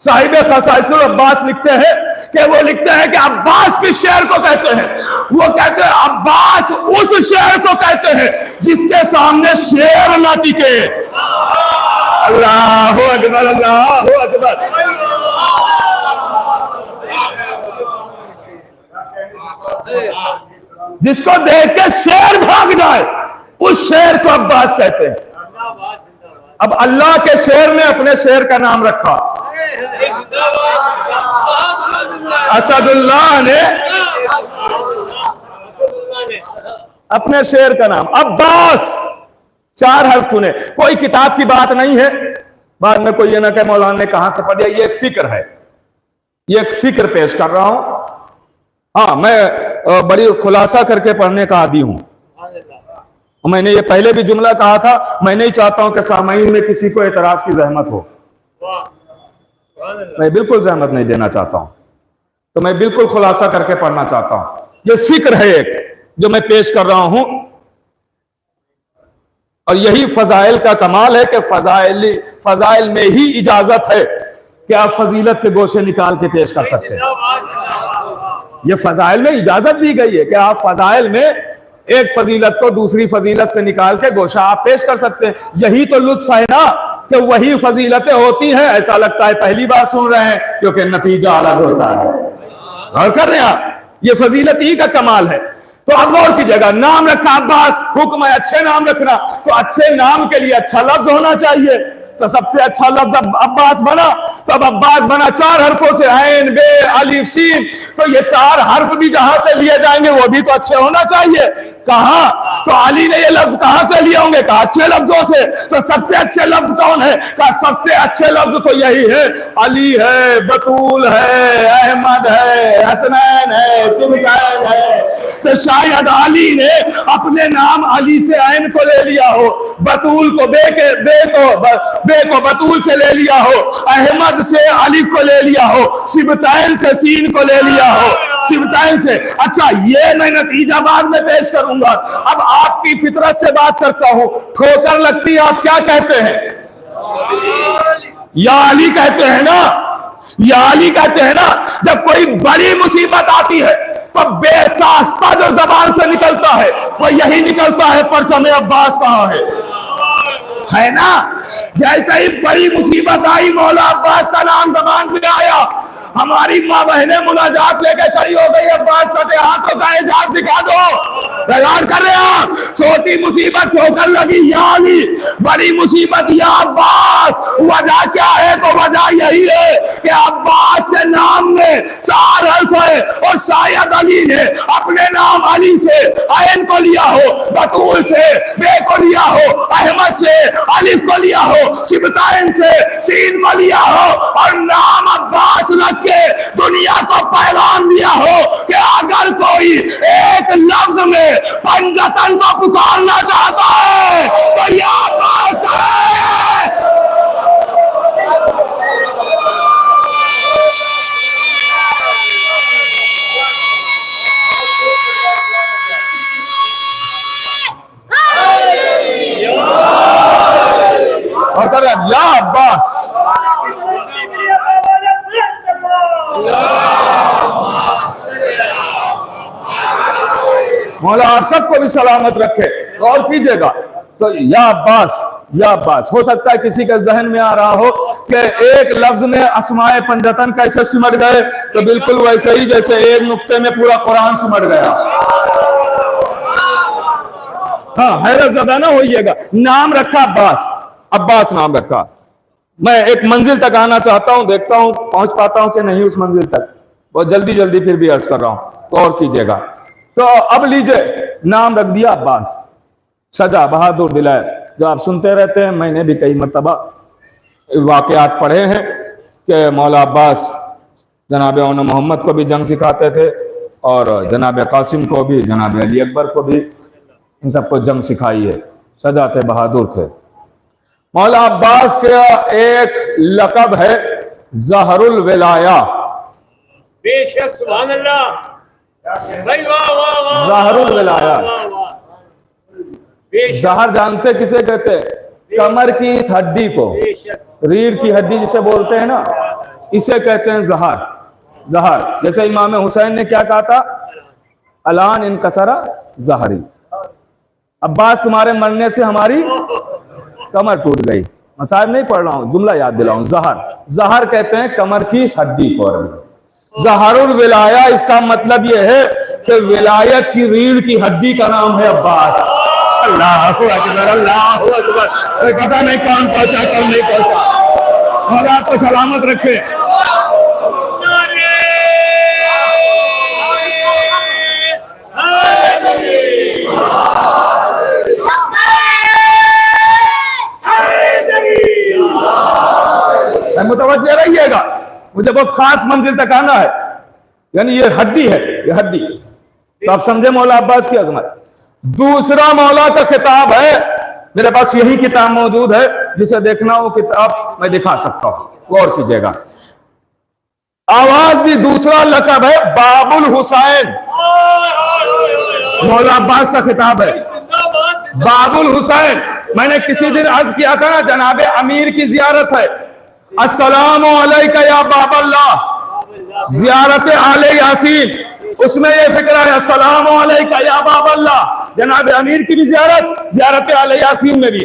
साहिब खसाइसुल अब्बास लिखते हैं कि वो लिखते हैं कि अब्बास किस शेर को कहते हैं? वो कहते हैं अब्बास उस शेर को कहते हैं जिसके सामने शेर ना टिके। अल्लाह अकबर, अल्लाह अकबर। जिसको देख के शेर भाग जाए, उस शेर को अब्बास कहते हैं। अब अल्लाह के शेर ने अपने शेर का नाम रखा, असदुल्लाह ने अपने शेर का नाम अब्बास, 4 हर्फ चुने। कोई किताब की बात नहीं है, बाद में कोई ये ना कहे मौलाना ने कहां से पढ़ दिया। ये एक फिक्र है, ये एक फिक्र पेश कर रहा हूं। हाँ, मैं बड़ी खुलासा करके पढ़ने का आदी हूं। मैंने ये पहले भी जुमला कहा था, मैं नहीं चाहता हूं कि सामाईन में किसी को एतराज की जहमत हो। मैं बिल्कुल जहमत नहीं देना चाहता हूं, तो मैं बिल्कुल खुलासा करके पढ़ना चाहता हूं। ये फिक्र है एक जो मैं पेश कर रहा हूं, और यही फजाइल का कमाल है कि फजाइल में ही इजाजत है कि आप फजीलत के गोशे निकाल के पेश कर सकते हैं। ये फजाइल में इजाजत दी गई है कि आप फजाइल में एक फजीलत को दूसरी फजीलत से निकाल के गोशा आप पेश कर सकते हैं। यही तो लुत्फ है ना कि वही फजीलतें होती हैं। ऐसा लगता है पहली बार सुन रहे हैं, क्योंकि नतीजा अलग होता है। गौर कर रहे हैं आप, ये फजीलत ही का कमाल है। तो अब गौर कीजिएगा, नाम रखा अब्बास, हुक्म है अच्छे नाम रखना। तो अच्छे नाम के लिए अच्छा लफ्ज होना चाहिए, तो सबसे अच्छा लफ्ज अब्बास बना। तो अब अब्बास बना 4 हर्फों से, ऐन बे अलिफ सीन। तो ये 4 हर्फ भी जहां से लिए जाएंगे वो भी तो अच्छे होना चाहिए। कहां? तो अली ने ये लफ्ज कहां से लिए होंगे? कहा अच्छे लफ्जों से। तो सबसे अच्छे लफ्ज कौन है? कहा सबसे अच्छे लफ्ज तो यही है, अली है, बतूल है, अहमद है, हसनैन है, सिमकान है। तो शायद अली ने अपने नाम अली से ऐन को ले लिया हो, बतूल को बे को बतूल से ले लिया हो, अहमद से अलिफ को ले लिया हो, सिबतैन से सीन को ले लिया हो, सिबतैन से। अच्छा, ये मैं नतीजा बाद में पेश करूंगा। अब आपकी फितरत से बात करता हूं। ठोकर लगती है, आप क्या कहते हैं? या अली कहते हैं ना, या अली कहते हैं ना। जब कोई बड़ी मुसीबत आती है तो बेसाख्ता जो जबान से निकलता है वो यही निकलता है, परचम अब्बास कहां है ना। जैसे ही बड़ी मुसीबत आई, मौला अब्बास का नाम जबान पे आया, हमारी माँ बहनें मुनाजात लेके खड़ी हो गई, अब्बास कटे हाथों का एजाज दिखा दो। तैयार कर रहे हैं। छोटी मुसीबत ठोकर लगी या अली, बड़ी मुसीबत या अब्बास। वजह क्या है? तो वजह यही है कि अब्बास के नाम में 4 हर्फ है, और शायद अली ने अपने नाम अली से ऐन को लिया हो, बतूल से बे को लिया हो, अहमद से अलिफ को लिया हो, सिबतैन से सीन को लिया हो, और नाम अब्बास लग के दुनिया को पैगाम दिया हो कि अगर कोई एक लफ्ज में पंजतन को पुकारना चाहता है तो यह अब्बास करे। और कर या अब्बास। मौला आप सबको भी सलामत रखे। गौर कीजिएगा, तो या अब्बास, या अब्बास। हो सकता है किसी के जहन में आ रहा हो कि एक लफ्ज में अस्माए पंजतन कैसे सिमट गए, तो बिल्कुल वैसे ही जैसे एक नुक्ते में पूरा कुरान सिमट गया। हाँ, हैरत ज़दा ना होइएगा। नाम रखा अब्बास, अब्बास नाम रखा। मैं एक मंजिल तक आना चाहता हूं, देखता हूं पहुंच पाता हूं कि नहीं उस मंजिल तक। बहुत जल्दी जल्दी फिर भी अर्ज कर रहा हूं, गौर कीजिएगा। तो अब लीजिए, नाम रख दिया अब्बास, सजा बहादुर दिलाए, जो आप सुनते रहते हैं। मैंने भी कई मरतबा वाकयात पढ़े हैं कि मौला अब्बास जनाब औन मोहम्मद को भी जंग सिखाते थे, और जनाब कासिम को भी, जनाब अली अकबर को भी, इन सबको जंग सिखाई है। सजा थे, बहादुर थे। मौला अब्बास का एक लक़ब है ज़हरुल विलाया। बेशक, सुभान अल्लाह। ज़हरुल विलाया। जहर जानते किसे कहते हैं? कमर की इस हड्डी को, रीढ़ की हड्डी जिसे बोलते हैं ना, इसे कहते हैं जहर। जहर, जैसे इमाम हुसैन ने क्या कहा था? अलान इनकसरा जहरी। अब्बास तुम्हारे मरने से हमारी कमर टूट गई। मसाइब नहीं पढ़ रहा हूं, जुमला याद दिलाऊं। जहर, जहर कहते हैं कमर की इस हड्डी को। ज़हरुल विलाया, इसका मतलब यह है कि विलायत की रीढ़ की हड्डी का नाम है अब्बास। अल्लाह अकबर, अल्लाह अकबर। पता नहीं कौन पहुंचा कौन नहीं पहुंचा, और आपको सलामत रखे। मुतवज्जे रहिएगा, मुझे बहुत खास मंजिल तक आना है। यानी ये हड्डी है, ये हड्डी। तो आप समझे मौला अब्बास की अजमत। दूसरा मौला का खिताब है, मेरे पास यही किताब मौजूद है, जिसे देखना हो किताब मैं दिखा सकता हूं, गौर कीजिएगा। आवाज दी, दूसरा लकब है बाबुल हुसैन। मौला अब्बास का खिताब है बाबुल हुसैन। मैंने किसी दिन अर्ज किया था ना, जनाबे अमीर की जियारत है। अस्सलामु अलैका या बाबल्लाह, जियारत आले यासीन, उसमें ये फिक्र है अस्सलामु अलैका या बाबल्लाह। जनाब अमीर की भी जियारत आले यासीन में भी,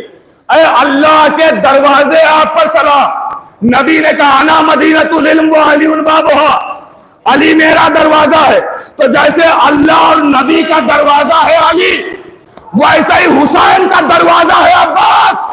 अरे अल्लाह के दरवाजे आप पर सलाम। नबी ने कहा अना मदीनतुल इल्म व अली बाबुहा, अली मेरा दरवाजा है। तो जैसे अल्लाह और नबी का दरवाजा है अली, वैसे ही हुसैन का दरवाजा है अब्बास।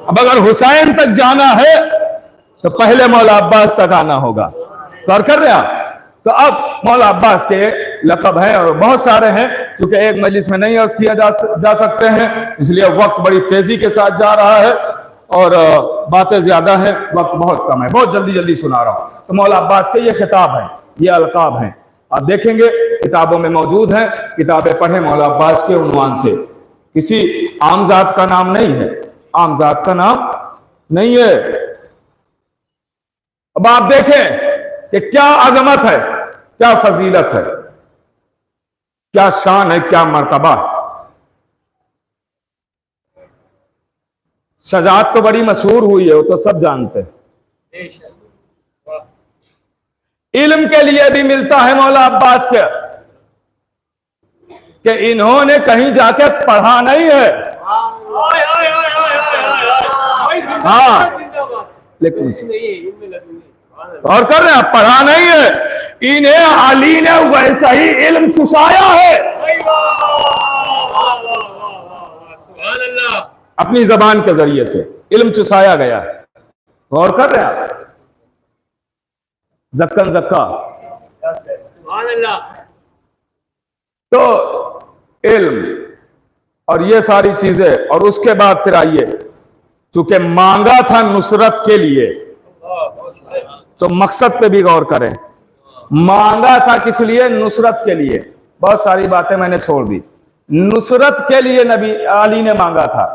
अब अगर हुसैन तक जाना है तो पहले मौला अब्बास तक आना होगा। गौर कर रहे हैं आप। तो अब मौला अब्बास के लक़ब हैं और बहुत सारे हैं, क्योंकि एक मजलिस में नहीं अर्ज किया जा सकते हैं, इसलिए वक्त बड़ी तेजी के साथ जा रहा है और बातें ज्यादा है, वक्त बहुत कम है, बहुत जल्दी जल्दी सुना रहा हूं। तो मौला अब्बास के ये खिताब हैं, ये अलकाब हैं, आप देखेंगे किताबों में मौजूद हैं। किताबें पढ़े मौला अब्बास के उन्वान से, किसी आम जात का नाम नहीं है, आम जात का नाम नहीं है। अब आप देखें कि क्या अजमत है, क्या फजीलत है, क्या शान है, क्या मर्तबा है। शजात तो बड़ी मशहूर हुई है, वो तो सब जानते हैं। इल्म के लिए भी मिलता है मौला अब्बास के कि इन्होंने कहीं जाके पढ़ा नहीं है। हाँ, लेकिन और कर रहे हैं, पढ़ा नहीं है। इन्हें अली ने वैसा ही इल्म चुसाया है अपनी जबान के जरिए से, इल्म चुसाया गया है। गौर कर रहे हैं आप। जक्कन जक्का, तो इल्म और ये सारी चीजें, और उसके बाद फिर आइए, चूंकि मांगा था नुसरत के लिए, तो मकसद पे भी गौर करें। मांगा था किस लिए? नुसरत के लिए। बहुत सारी बातें मैंने छोड़ दी। नुसरत के लिए नबी अली ने मांगा था,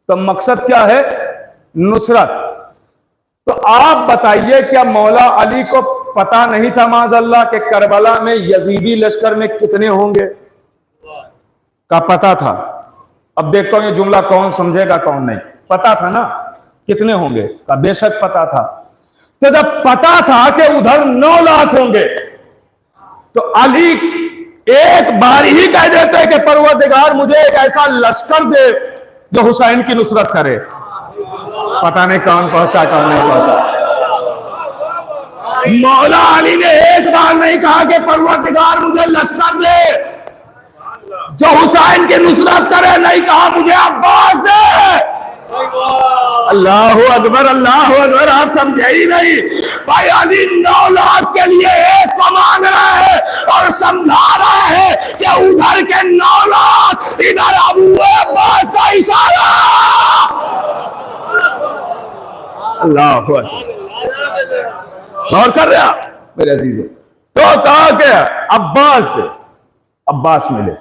तो मकसद क्या है? नुसरत। तो आप बताइए, क्या मौला अली को पता नहीं था माज़अल्लाह के करबला में यजीदी लश्कर में कितने होंगे? का पता था। अब देखता हूं ये जुमला कौन समझेगा कौन नहीं। पता था ना कितने होंगे? का बेशक पता था। तो जब पता था कि उधर 9 लाख होंगे, तो अली एक बार ही कह देते कि परवरदिगार मुझे एक ऐसा लश्कर दे जो हुसैन की नुसरत करे। पता नहीं कौन पहुंचा कौन नहीं पहुंचा। मौला अली ने एक बार नहीं कहा कि परवरदिगार मुझे लश्कर दे जो हुसैन की नुसरत करे, नहीं कहा मुझे अब्बास दे। अल्लाह अकबर, अल्लाह अकबर। आप समझे ही नहीं भाई। अली 9 लाख के लिए एक को मांग रहा है और समझा रहा है कि उधर के 9 लाख, इधर अबू अब्बास का इशारा। अल्लाह अकबर। गौर कर रहे आप मेरे अजीजों। तो कहा कि अब्बास दे, अब्बास मिले।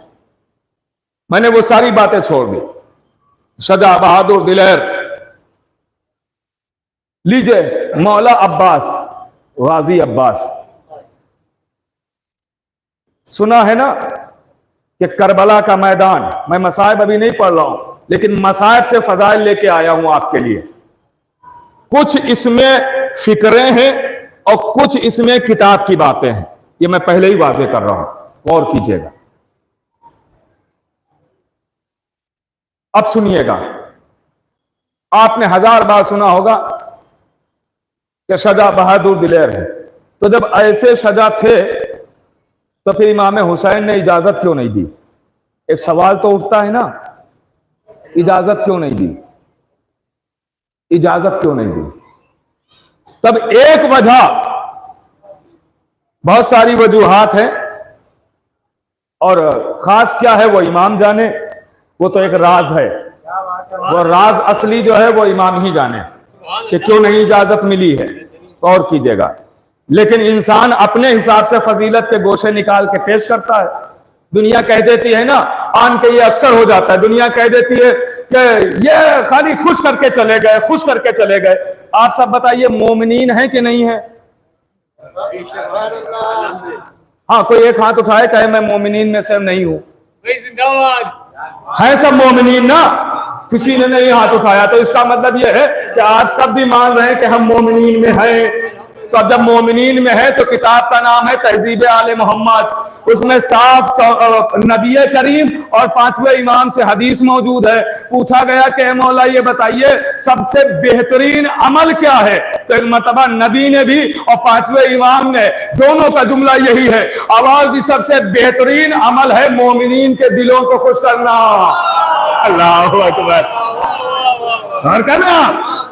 मैंने वो सारी बातें छोड़ दी। शजा, बहादुर, दिलेर। लीजिए मौला अब्बास, गाजी अब्बास। सुना है ना कि करबला का मैदान, मैं मसाइब अभी नहीं पढ़ रहा हूं, लेकिन मसाइब से फजाइल लेके आया हूं आपके लिए। कुछ इसमें फिक्रें हैं और कुछ इसमें किताब की बातें हैं। ये मैं पहले ही वाजे कर रहा हूं। गौर कीजिएगा। अब सुनिएगा, आपने 1000 बार सुना होगा कि शाहजहां बहादुर दिलेर है। तो जब ऐसे शाहजहां थे तो फिर इमाम हुसैन ने इजाजत क्यों नहीं दी? एक सवाल तो उठता है ना, इजाजत क्यों नहीं दी? इजाजत क्यों नहीं दी? तब एक वजह, बहुत सारी वजूहात हैं और खास क्या है वो इमाम जाने, वो तो एक राज है। वो राज असली जो है वो इमाम ही जाने कि क्यों नहीं इजाजत मिली है। गौर कीजिएगा। लेकिन इंसान अपने हिसाब से फजीलत के गोशे निकाल के पेश करता है। दुनिया कह देती है ना, आन के ये अक्सर हो जाता है, दुनिया कह देती है कि ये खाली खुश करके चले गए, खुश करके चले गए। आप सब बताइए, मोमिनीन है कि नहीं है? हाँ, कोई एक हाथ उठाए कहे मैं मोमिनीन में से नहीं हूं। है सब मोमिनीन ना? किसी ने नहीं हाथ उठाया, तो इसका मतलब यह है कि आप सब भी मान रहे हैं कि हम मोमिनीन में हैं। तो अब जब मोमिनीन में है तो किताब का नाम है तहजीब आले मोहम्मद। उसमें साफ नबी करीम और 5वें इमाम से हदीस मौजूद है। पूछा गया कि मौला ये बताइए सबसे बेहतरीन अमल क्या है? तो एक मरतबा नबी ने भी और 5वें इमाम ने, दोनों का जुमला यही है, आवाज दी, सबसे बेहतरीन अमल है मोमिनीन के दिलों को खुश करना। अल्लाह अकबर। और करना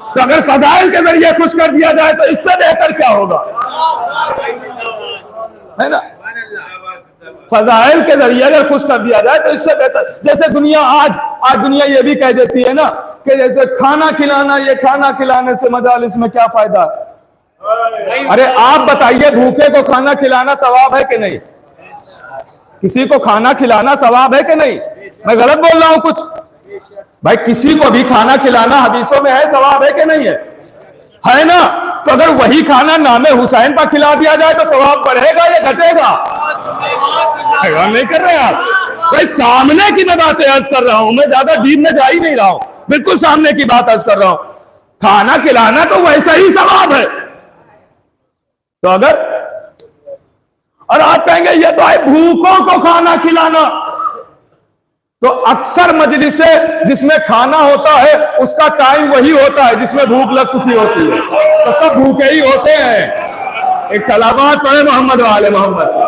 तो अगर फजाइल के जरिए खुश कर दिया जाए तो इससे बेहतर क्या होगा? है ना? फजाइल के जरिए अगर खुश कर दिया जाए तो इससे बेहतर। जैसे दुनिया आज दुनिया ये भी कह देती है ना कि जैसे खाना खिलाना, ये खाना खिलाने से मजालिस में क्या फायदा? अरे आप बताइए, भूखे को खाना खिलाना सवाब है कि नहीं? किसी को खाना खिलाना सवाब है कि नहीं? मैं गलत बोल रहा हूं कुछ? भाई किसी को भी खाना खिलाना हदीसों में है, सवाब है कि नहीं है? है ना? तो अगर वही खाना नामे हुसैन पर खिला दिया जाए तो सवाब बढ़ेगा या घटेगा? नहीं कर रहे आप भाई? सामने की मैं बातें अर्ज कर रहा हूं, मैं ज्यादा डीप में जा ही नहीं रहा हूं, बिल्कुल सामने की बात अर्ज कर रहा हूं। खाना खिलाना तो वैसा ही सवाब है। तो अगर, और आप कहेंगे ये तो है भूखों को खाना खिलाना, तो अक्सर मजलिसे जिसमें खाना होता है उसका टाइम वही होता है जिसमें भूख लग चुकी होती है, तो सब भूखे ही होते हैं। एक सलावत पढ़े मोहम्मद वाले मोहम्मद।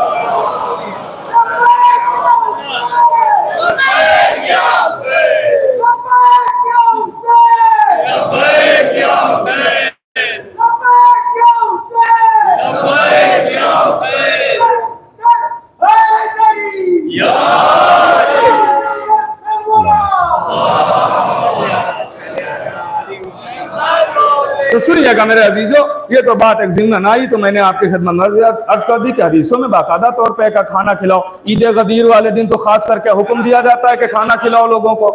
तो सुनिएगा मेरे अजीजों, ये तो बात एक जिम्मन आई तो मैंने आपकी खिदमत में अर्ज कर दी कि हदीसों में बाकायदा तौर पे का खाना खिलाओ। ईद गदीर वाले दिन तो खास करके हुक्म दिया जाता है कि खाना खिलाओ लोगों को,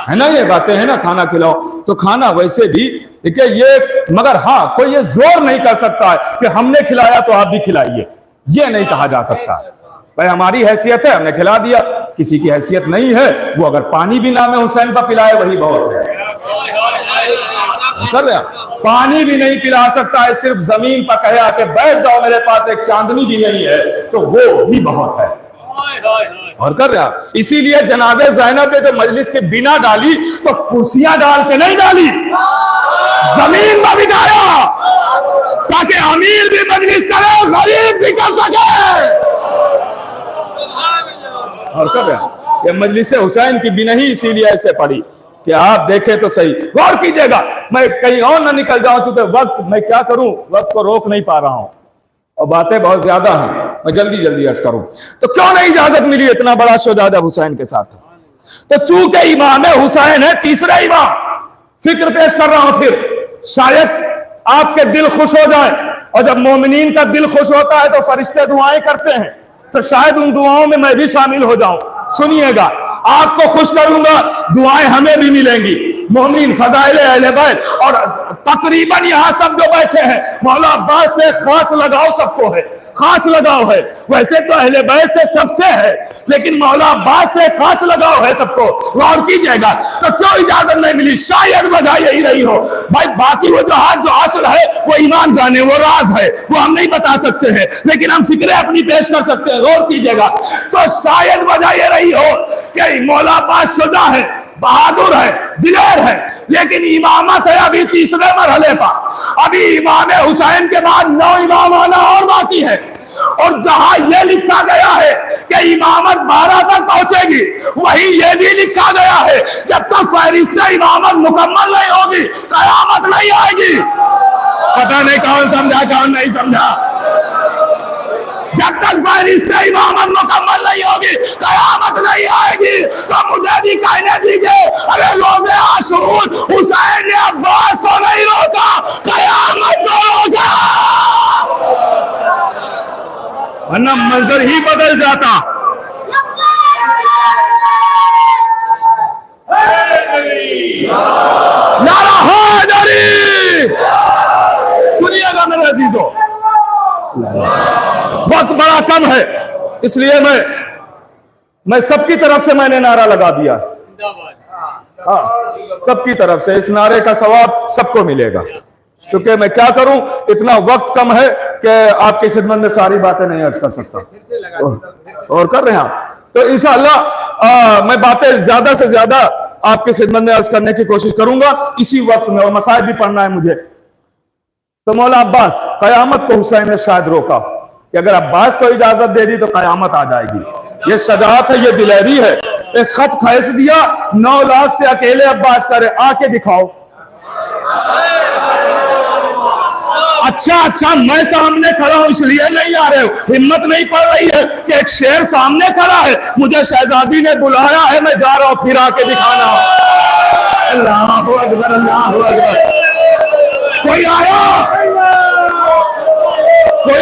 है ना? ये बातें हैं ना, खाना खिलाओ। तो खाना वैसे भी देखिए ये, मगर हाँ कोई ये जोर नहीं कर सकता है कि हमने खिलाया तो आप भी खिलाइए, ये नहीं कहा जा सकता। भाई हमारी हैसियत है, हमने खिला दिया। किसी की हैसियत नहीं है, वो अगर पानी भी नामे हुसैन पर पिलाए वही बहुत है। कर रहे पानी भी नहीं पिला सकता है, सिर्फ जमीन पर कहे आके बैठ जाओ, मेरे पास एक चांदनी भी नहीं है, तो वो भी बहुत है। और कर रहा, इसीलिए जनाबे ज़ैनब ने जो मजलिस के बिना डाली तो कुर्सियां डाल के नहीं डाली, जमीन पर बिठाया ताकि अमीर भी मजलिस करे, गरीब भी कर सके। और कर रहा, ये मजलिस हुसैन की भी नहीं इसीलिए ऐसे पड़ी कि आप देखें तो सही। गौर कीजिएगा, मैं कहीं और ना निकल जाऊं क्योंकि वक्त, मैं क्या करूं, वक्त को रोक नहीं पा रहा हूं और बातें बहुत ज्यादा हैं, मैं जल्दी जल्दी अर्ज करूं। तो क्यों नहीं इजाजत मिली? इतना बड़ा शोजा जब हुसैन के साथ था, तो चूंकि इमाम हुसैन है तीसरा इमाम, फिक्र पेश कर रहा हूं, फिर शायद आपके दिल खुश हो जाए, और जब मोमिनीन का दिल खुश होता है तो फरिश्ते दुआएं करते हैं, तो शायद उन दुआओं में मैं भी शामिल हो जाऊं। सुनिएगा, आपको खुश करूंगा, दुआएं हमें भी मिलेंगी। मोमिन, फजाइल अहले बैत, और तकरीबन यहां सब जो बैठे हैं मौला अब्बास से खास लगाव सबको है, खास लगाव है। वैसे तो अहले बैत से सबसे है, लेकिन मौला अब्बास से खास लगाव है सबको। गौर कीजिएगा, तो क्यों इजाजत नहीं मिली? शायद वजह यही रही हो भाई। बाकी वो जो असल है वो ईमान जाने, वो राज है, वो हम नहीं बता सकते हैं, लेकिन हम फिक्रें अपनी पेश कर सकते हैं। गौर कीजिएगा, तो शायद वजह यह रही हो कि मौला अब्बास शुजा है, बहादुर है, दिलेर है, लेकिन इमामत है अभी तीसरे मरहले पर। अभी इमाम हुसैन के बाद 9 इमाम आना और बाकी है। और जहां यह लिखा गया है कि इमामत 12 तक पहुंचेगी, वहीं यह भी लिखा गया है जब तक फहरिस्त इमामत मुकम्मल नहीं होगी कयामत नहीं आएगी। पता नहीं कौन समझा कौन नहीं समझा। जब तक फहरिस्त इमामत मुकम्मल नहीं होगी कयामत नहीं आएगी। तो मुझे भी कहने दीजिए, अरे रोज़े आशूर हुसैन ने अब्बास को नहीं रोका, कयामत को रोका, वरना मंजर ही बदल जाता। नारा हैदरी। सुनिएगा मेरे अजीजों, वक्त बड़ा कम है, इसलिए मैं सबकी तरफ से मैंने नारा लगा दिया। हाँ, सबकी तरफ से इस नारे का सवाब सबको मिलेगा। चूंकि मैं क्या करूं, इतना वक्त कम है कि आपकी खिदमत में सारी बातें नहीं अर्ज कर सकता, और कर रहे हैं आप। तो इंशाअल्लाह मैं बातें ज्यादा से ज्यादा आपकी खिदमत में अर्ज करने की कोशिश करूंगा इसी वक्त में, और मसाइल भी पढ़ना है मुझे। तो मौला अब्बास, कयामत को हुसैन ने शायद रोका कि अगर अब्बास को इजाजत दे दी तो कयामत आ जाएगी। ये शजाअत है, ये दिलेरी है। एक खत खैस दिया, 9 लाख से अकेले अब्बास करे, आके दिखाओ। अच्छा मैं सामने खड़ा हूं इसलिए नहीं आ रहे हो, हिम्मत नहीं पड़ रही है कि एक शेर सामने खड़ा है, मुझे शहजादी ने बुलाया है, मैं जा रहा हूं, फिर आके दिखाना। अल्लाहु अकबर, अल्लाहु अकबर। कोई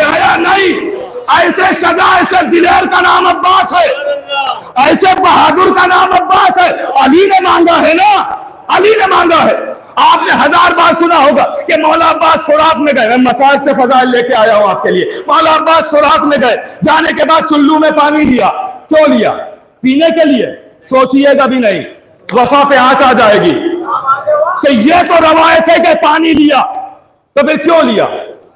आया नहीं। ऐसे सजा, ऐसे दिलेर का नाम अब्बास है, ऐसे बहादुर का नाम अब्बास है। अली ने मांगा है ना, अली ने मांगा है। आपने 1000 बार सुना होगा कि मौला अब्बास सुरात में गए। मैं मसाज से फजाइल लेके आया हूं आपके लिए। मौला अब्बास सुरात में गए, जाने के बाद चुल्लू में पानी लिया। क्यों लिया? पीने के लिए? सोचिएगा भी नहीं, वफा पे आंच आ जाएगी। तो ये तो रवायत है कि पानी लिया, तो फिर क्यों लिया?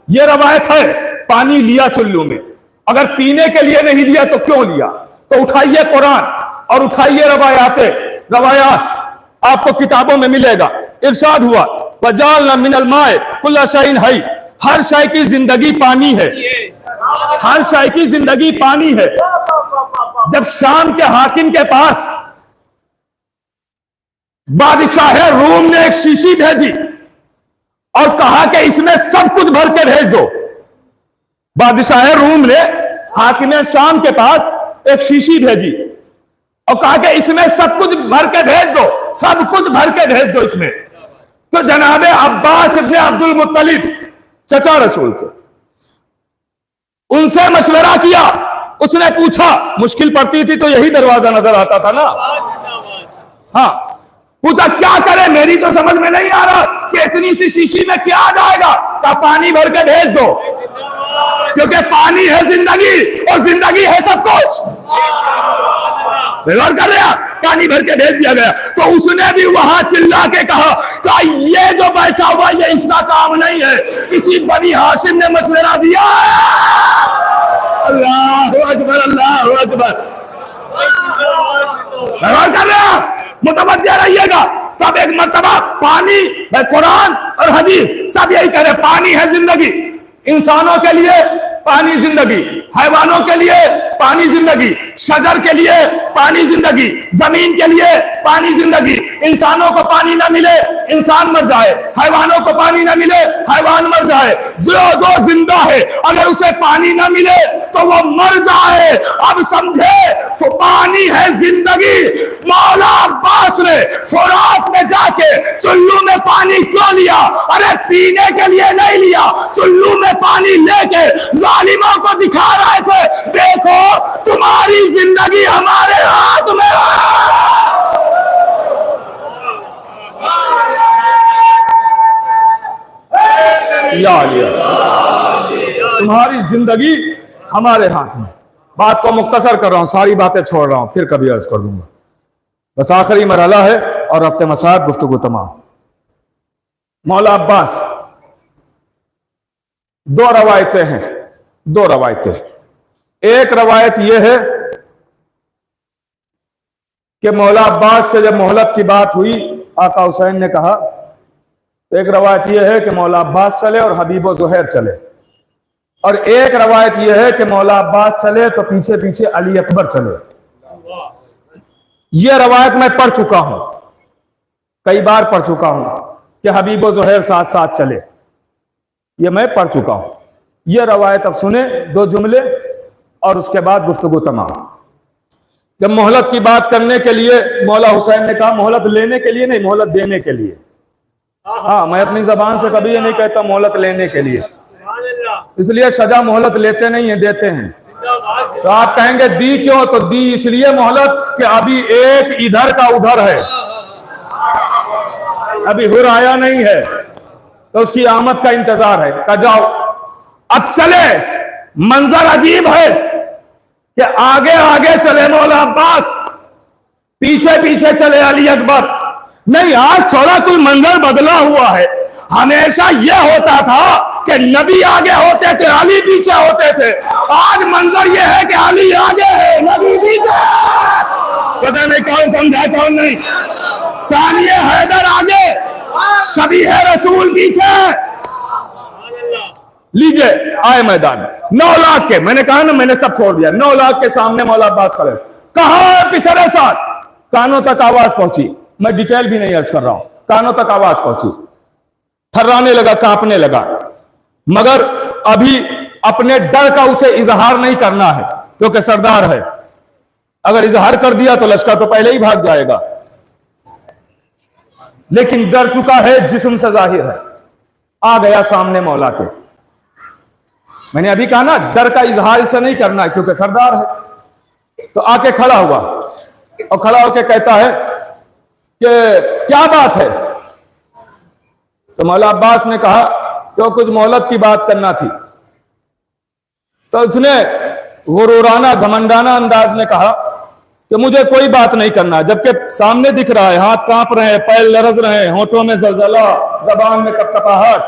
ये रवायत है, पानी लिया चुल्लू में। अगर पीने के लिए नहीं लिया तो क्यों लिया? तो उठाइए कुरान और उठाइए रवायात, आपको किताबों में मिलेगा। इरशाद हुआ, वजालना मिनल माए कुल्ला शैइन है। हर शय की जिंदगी पानी है, हर शय की जिंदगी पानी है। जब शाम के हाकिम के पास बादशाह रूम ने एक शीशी भेजी और कहा कि इसमें सब कुछ भर के भेज दो। बादशाह रूम ने हाकिम शाम के पास एक शीशी भेजी और कहा कि इसमें सब कुछ भर के भेज दो, सब कुछ भर के भेज दो इसमें। तो जनाबे अब्बास इब्ने अब्दुल मुत्तलिब, चचा रसूल के, उनसे मशवरा किया। उसने पूछा, मुश्किल पड़ती थी तो यही दरवाजा नजर आता था ना। हाँ, पूछा क्या करे, मेरी तो समझ में नहीं आ रहा कि इतनी सी शीशी में क्या आ जाएगा। का पानी भर के भेज दो, क्योंकि पानी है जिंदगी और जिंदगी है सब कुछ। व्यवहार कर रहा, पानी भर के भेज दिया गया। तो उसने भी वहां चिल्ला के कहा ये जो बैठा हुआ ये इसका काम नहीं है, किसी बनी हाशिम ने मशवरा दिया। अल्लाहु अकबर, अल्लाहु अकबर। व्यवहार कर रहा, मुतवज्जह रहिएगा। तब एक मर्तबा पानी, कुरान और हदीस सब यही कह रहे, पानी है जिंदगी। इंसानों के लिए पानी जिंदगी, हैवानों के लिए पानी जिंदगी, शजर के लिए पानी जिंदगी, जमीन के लिए पानी जिंदगी। इंसानों को पानी ना मिले इंसान मर जाए, हैवानों को पानी ना मिले हैवान मर जाए। जो जिंदा है अगर उसे पानी ना मिले तो वो मर जाए। अब समझे, तो पानी है जिंदगी। मौला अब्बास ने फुरात में जाके चुल्लू में पानी क्यों लिया? अरे पीने के लिए नहीं लिया, चुल्लू में पानी लेके जालिमों को दिखा रहे थे, देखो तुम्हारी जिंदगी हमारे हाथ में है। या तुम्हारी जिंदगी हमारे हाथ में। बात को मुख्तसर कर रहा हूं, सारी बातें छोड़ रहा हूं, फिर कभी अर्ज कर दूंगा। बस आखिरी मरहला है और हफ्ते मसाहब गुफ्तगू तमाम। मौला अब्बास, दो रवायतें हैं, दो रवायतें। एक रवायत यह है कि मौला अब्बास से जब मोहलत की बात हुई, आका हुसैन ने कहा, एक रवायत यह है कि मौला अब्बास चले और हबीब ज़ुहैर चले, और एक रवायत यह है कि मौला अब्बास चले तो पीछे पीछे अली अकबर चले। यह रवायत मैं पढ़ चुका हूं, कई बार पढ़ चुका हूं कि हबीब ज़ुहैर साथ साथ चले, यह मैं पढ़ चुका हूं। यह रवायत अब सुने, दो जुमले और उसके बाद गुफ्तगू तमाम। जब मोहलत की बात करने के लिए मौला हुसैन ने कहा, मोहलत लेने के लिए नहीं, मोहलत देने के लिए। हाँ, मैं अपनी जबान से कभी ये नहीं कहता मोहलत लेने के लिए, इसलिए सजा मोहलत लेते नहीं है, देते हैं। तो आप कहेंगे दी क्यों? तो दी इसलिए मोहलत कि अभी एक इधर का उधर है, अभी हुर आया नहीं है, तो उसकी आमद का इंतजार है। कहा जाओ अब चले। मंजर अजीब है कि आगे आगे चले मौला अब्बास, पीछे पीछे चले अली अकबर। नहीं, आज थोड़ा कोई मंजर बदला हुआ है। हमेशा यह होता था कि नबी आगे होते थे, अली पीछे होते थे। आज मंजर यह है कि अली आगे है, नबी पीछे। पता नहीं कौन समझा कौन नहीं। सानिए हैदर आगे, शबीह रसूल पीछे। लीजिए आए मैदान। 9 लाख के, मैंने कहा ना, मैंने सब छोड़ दिया। 9 लाख के सामने मौला अब्बास खड़े। कहां पिसरे साथ, कानों तक आवाज पहुंची। मैं डिटेल भी नहीं अर्ज कर रहा हूं, कानों तक आवाज पहुंची, थर्राने लगा, कांपने लगा। मगर अभी अपने डर का उसे इजहार नहीं करना है, क्योंकि सरदार है। अगर इजहार कर दिया तो लश्कर तो पहले ही भाग जाएगा। लेकिन डर चुका है, जिस्म से जाहिर है। आ गया सामने मौला के। मैंने अभी कहा ना, डर का इजहार इसे नहीं करना है, क्योंकि सरदार है। तो आके खड़ा हुआ और खड़ा होकर कहता है कि क्या बात है? तो मौला अब्बास ने कहा कि वो कुछ मोहलत की बात करना थी। तो उसने गुरूराना घमंडाना अंदाज में कहा कि मुझे कोई बात नहीं करना, जबकि सामने दिख रहा है, हाथ कांप रहे हैं, पैर लरज रहे हैं, होठों में जलजला, जबान में कपकपाहट।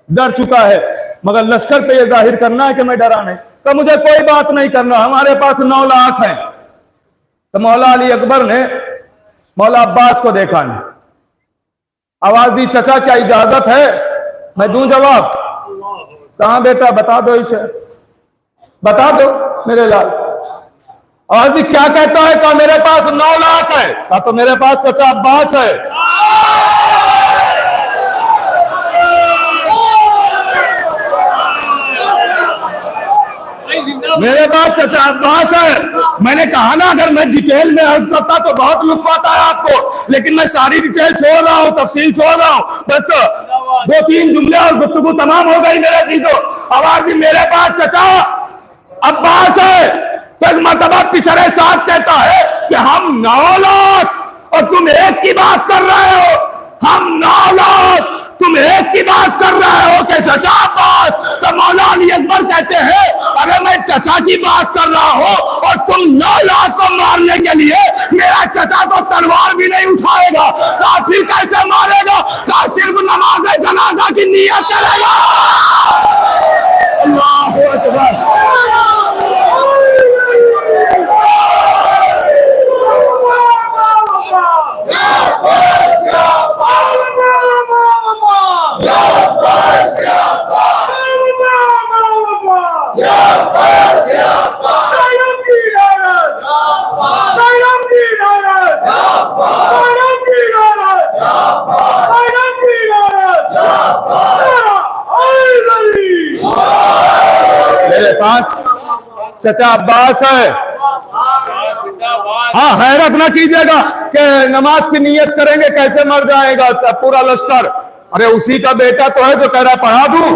डर चुका है, मगर लश्कर पे ये जाहिर करना है कि मैं डरा नहीं। तो मुझे कोई बात नहीं करना, हमारे पास 9 लाख हैं। तो मौला अली अकबर ने मौला अब्बास को देखा नहीं, आवाज दी, चचा क्या इजाजत है? मैं दूं जवाब? कहां बेटा, बता दो इसे, बता दो मेरे लाल। आवाज दी, क्या कहता है? कहा मेरे पास 9 लाख है। कहा तो मेरे पास चचा अब्बास है। मेरे पास चचा अब्बास है। मैंने कहा ना, अगर मैं डिटेल में अर्ज करता तो बहुत लुत्फ आता है आपको, लेकिन मैं सारी डिटेल छोड़ रहा हूं, तफसील छोड़ रहा हूं। बस 2-3 जुमले और गुफ्तगू तमाम हो गई मेरे चीजों। आवाज दी, मेरे पास चचा अब्बास है। तो एक मरतबा पिसरे साथ कहता है कि हम 9 लाख और तुम एक की बात कर रहे हो। हम 9 लाख, तुम एक की बात कर रहे हो कि चचा अब्बास। तो मौला अली अकबर कहते हैं, अगर मैं चचा की बात कर रहा हूं और तुम 9 लाख को मारने के लिए, मेरा चचा तो तलवार भी नहीं उठाएगा, तो फिर कैसे मारेगा? तो सिर्फ नमाज जनाजा की नियत करेगा। अल्लाहू अकबर। मेरे पास चचा अब्बास है। हाँ, हैरत ना कीजिएगा कि नमाज की नियत करेंगे, कैसे मर जाएगा सब पूरा लश्कर। अरे उसी का बेटा तो है जो कह रहा पढ़ा दूं,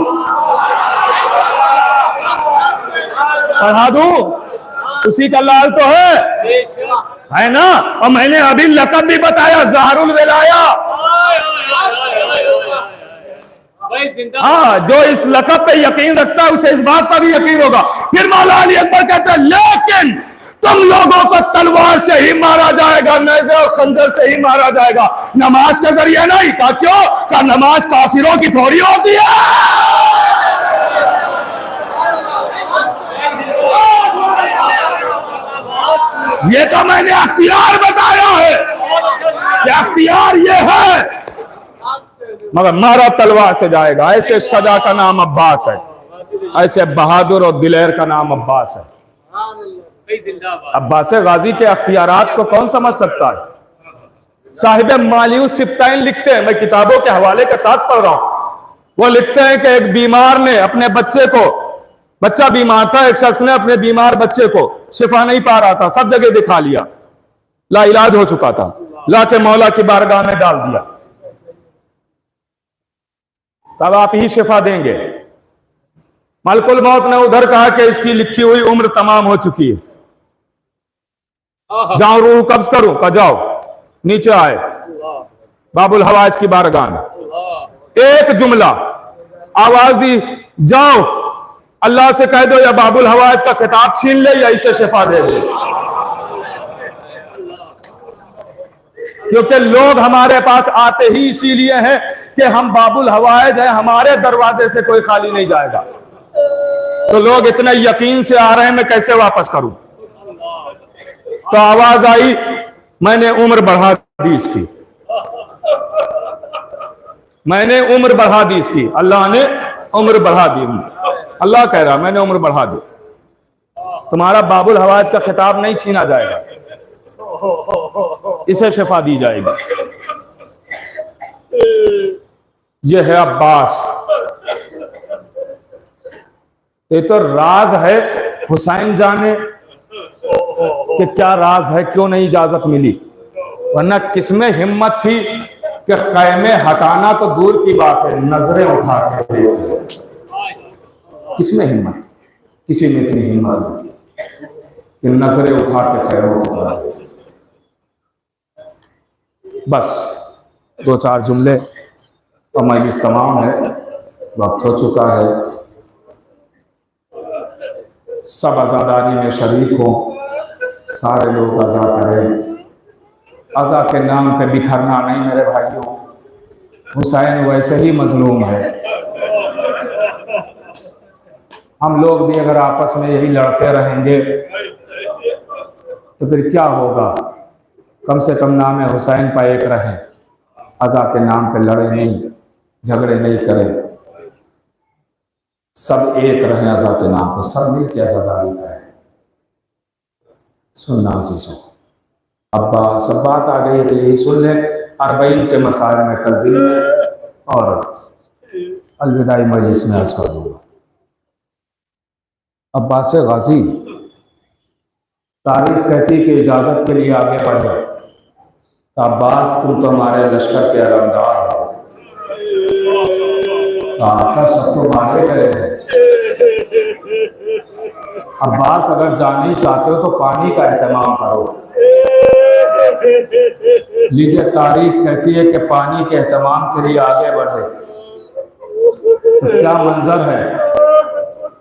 पढ़ा दूं, उसी का लाल तो है ना। और मैंने अभी लक़ब भी बताया, ज़हरुल विलाया। भाई जिंदा हाँ, जो इस लक़ब पे यकीन रखता है उसे इस बात पर भी यकीन होगा। फिर मौला अली अकबर कहते हैं लेकिन तुम लोगों को तलवार से ही मारा जाएगा, नेज़े और खंजर से ही मारा जाएगा, नमाज के जरिए नहीं। कहा क्यों? कहा नमाज काफिरों की थोड़ी होती है। ये तो मैंने अख्तियार बताया है कि अख्तियार ये है, मगर मारा तलवार से जाएगा। ऐसे सजा का नाम अब्बास है, ऐसे बहादुर और दिलेर का नाम अब्बास है। भाई जिंदाबाद। अब्बास गाजी के अख्तियारात को कौन समझ सकता है? साहिब मालियूस सिप्ताइन लिखते हैं, मैं किताबों के हवाले के साथ पढ़ रहा हूं, वो लिखते हैं कि एक बीमार ने अपने बच्चे को, बच्चा बीमार था, एक शख्स ने अपने बीमार बच्चे को, शिफा नहीं पा रहा था, सब जगह दिखा लिया, लाइलाज हो चुका था, लाके मौला की बारगाह में डाल दिया। तब आप ही शिफा देंगे। मलकुल मौत ने उधर कहा कि इसकी लिखी हुई उम्र तमाम हो चुकी है, जाओ रूह कब्ज करूं। का जाओ, नीचे आए बाबुल हवाज की बारगाह में, एक जुमला आवाज दी, जाओ अल्लाह से कह दो या बाबुल हवाज का खिताब छीन ले या इसे शिफा दे दे। क्योंकि लोग हमारे पास आते ही इसीलिए हैं कि हम बाबुल हवाज हैं, हमारे दरवाजे से कोई खाली नहीं जाएगा। तो लोग इतने यकीन से आ रहे हैं, मैं कैसे वापस करूं? तो आवाज आई, मैंने उम्र बढ़ा दी इसकी, मैंने उम्र बढ़ा दी इसकी, अल्लाह ने उम्र बढ़ा दी। अल्लाह कह रहा मैंने उम्र बढ़ा दी, तुम्हारा बाबुल हवाज का खिताब नहीं छीना जाएगा, इसे शिफा दी जाएगी। यह है अब्बास। ये तो राज है, हुसैन जाने कि क्या राज है, क्यों नहीं इजाजत मिली, वरना किसमें हिम्मत थी कि खैमे हटाना तो दूर की बात है, नजरें उठा के देख, किसमें हिम्मत थी? किसी में इतनी हिम्मत नहीं थी कि नजरें उठा के खैरों की तरफ। बस दो चार जुमले और मजलिस तमाम है, वक्त हो चुका है। सब आज़ादारी में शरीक हो, सारे लोग अज़ा करें। अज़ा के नाम पे बिखरना नहीं मेरे भाइयों, हुसैन वैसे ही मजलूम है। हम लोग भी अगर आपस में यही लड़ते रहेंगे तो फिर क्या होगा? कम से कम नाम हुसैन पर एक रहें, अज़ा के नाम पे लड़े नहीं, झगड़े नहीं करें, सब एक रहें अज़ा के नाम पे, सब मिल के आज़ादारी करें। सुनना अज़ीज़ों, अब्बा सब बात आ गई है तो यही सुन लें। अरबईन के मसाइल में कल दिन में और अलविदाई मजलिस में अर्ज़ कर दूँगा। अब्बास गाजी तारीख कहती कि इजाज़त के लिए आगे बढ़े, अब्बास तुम तो हमारे लश्कर के अलमदार हो, सब तो मारे गए हैं। अब्बास अगर जाना ही चाहते हो तो पानी का एहतमाम करो। लीजिए तारीख कहती है कि पानी के एहतमाम के लिए आगे बढ़े, तो क्या मंजर है।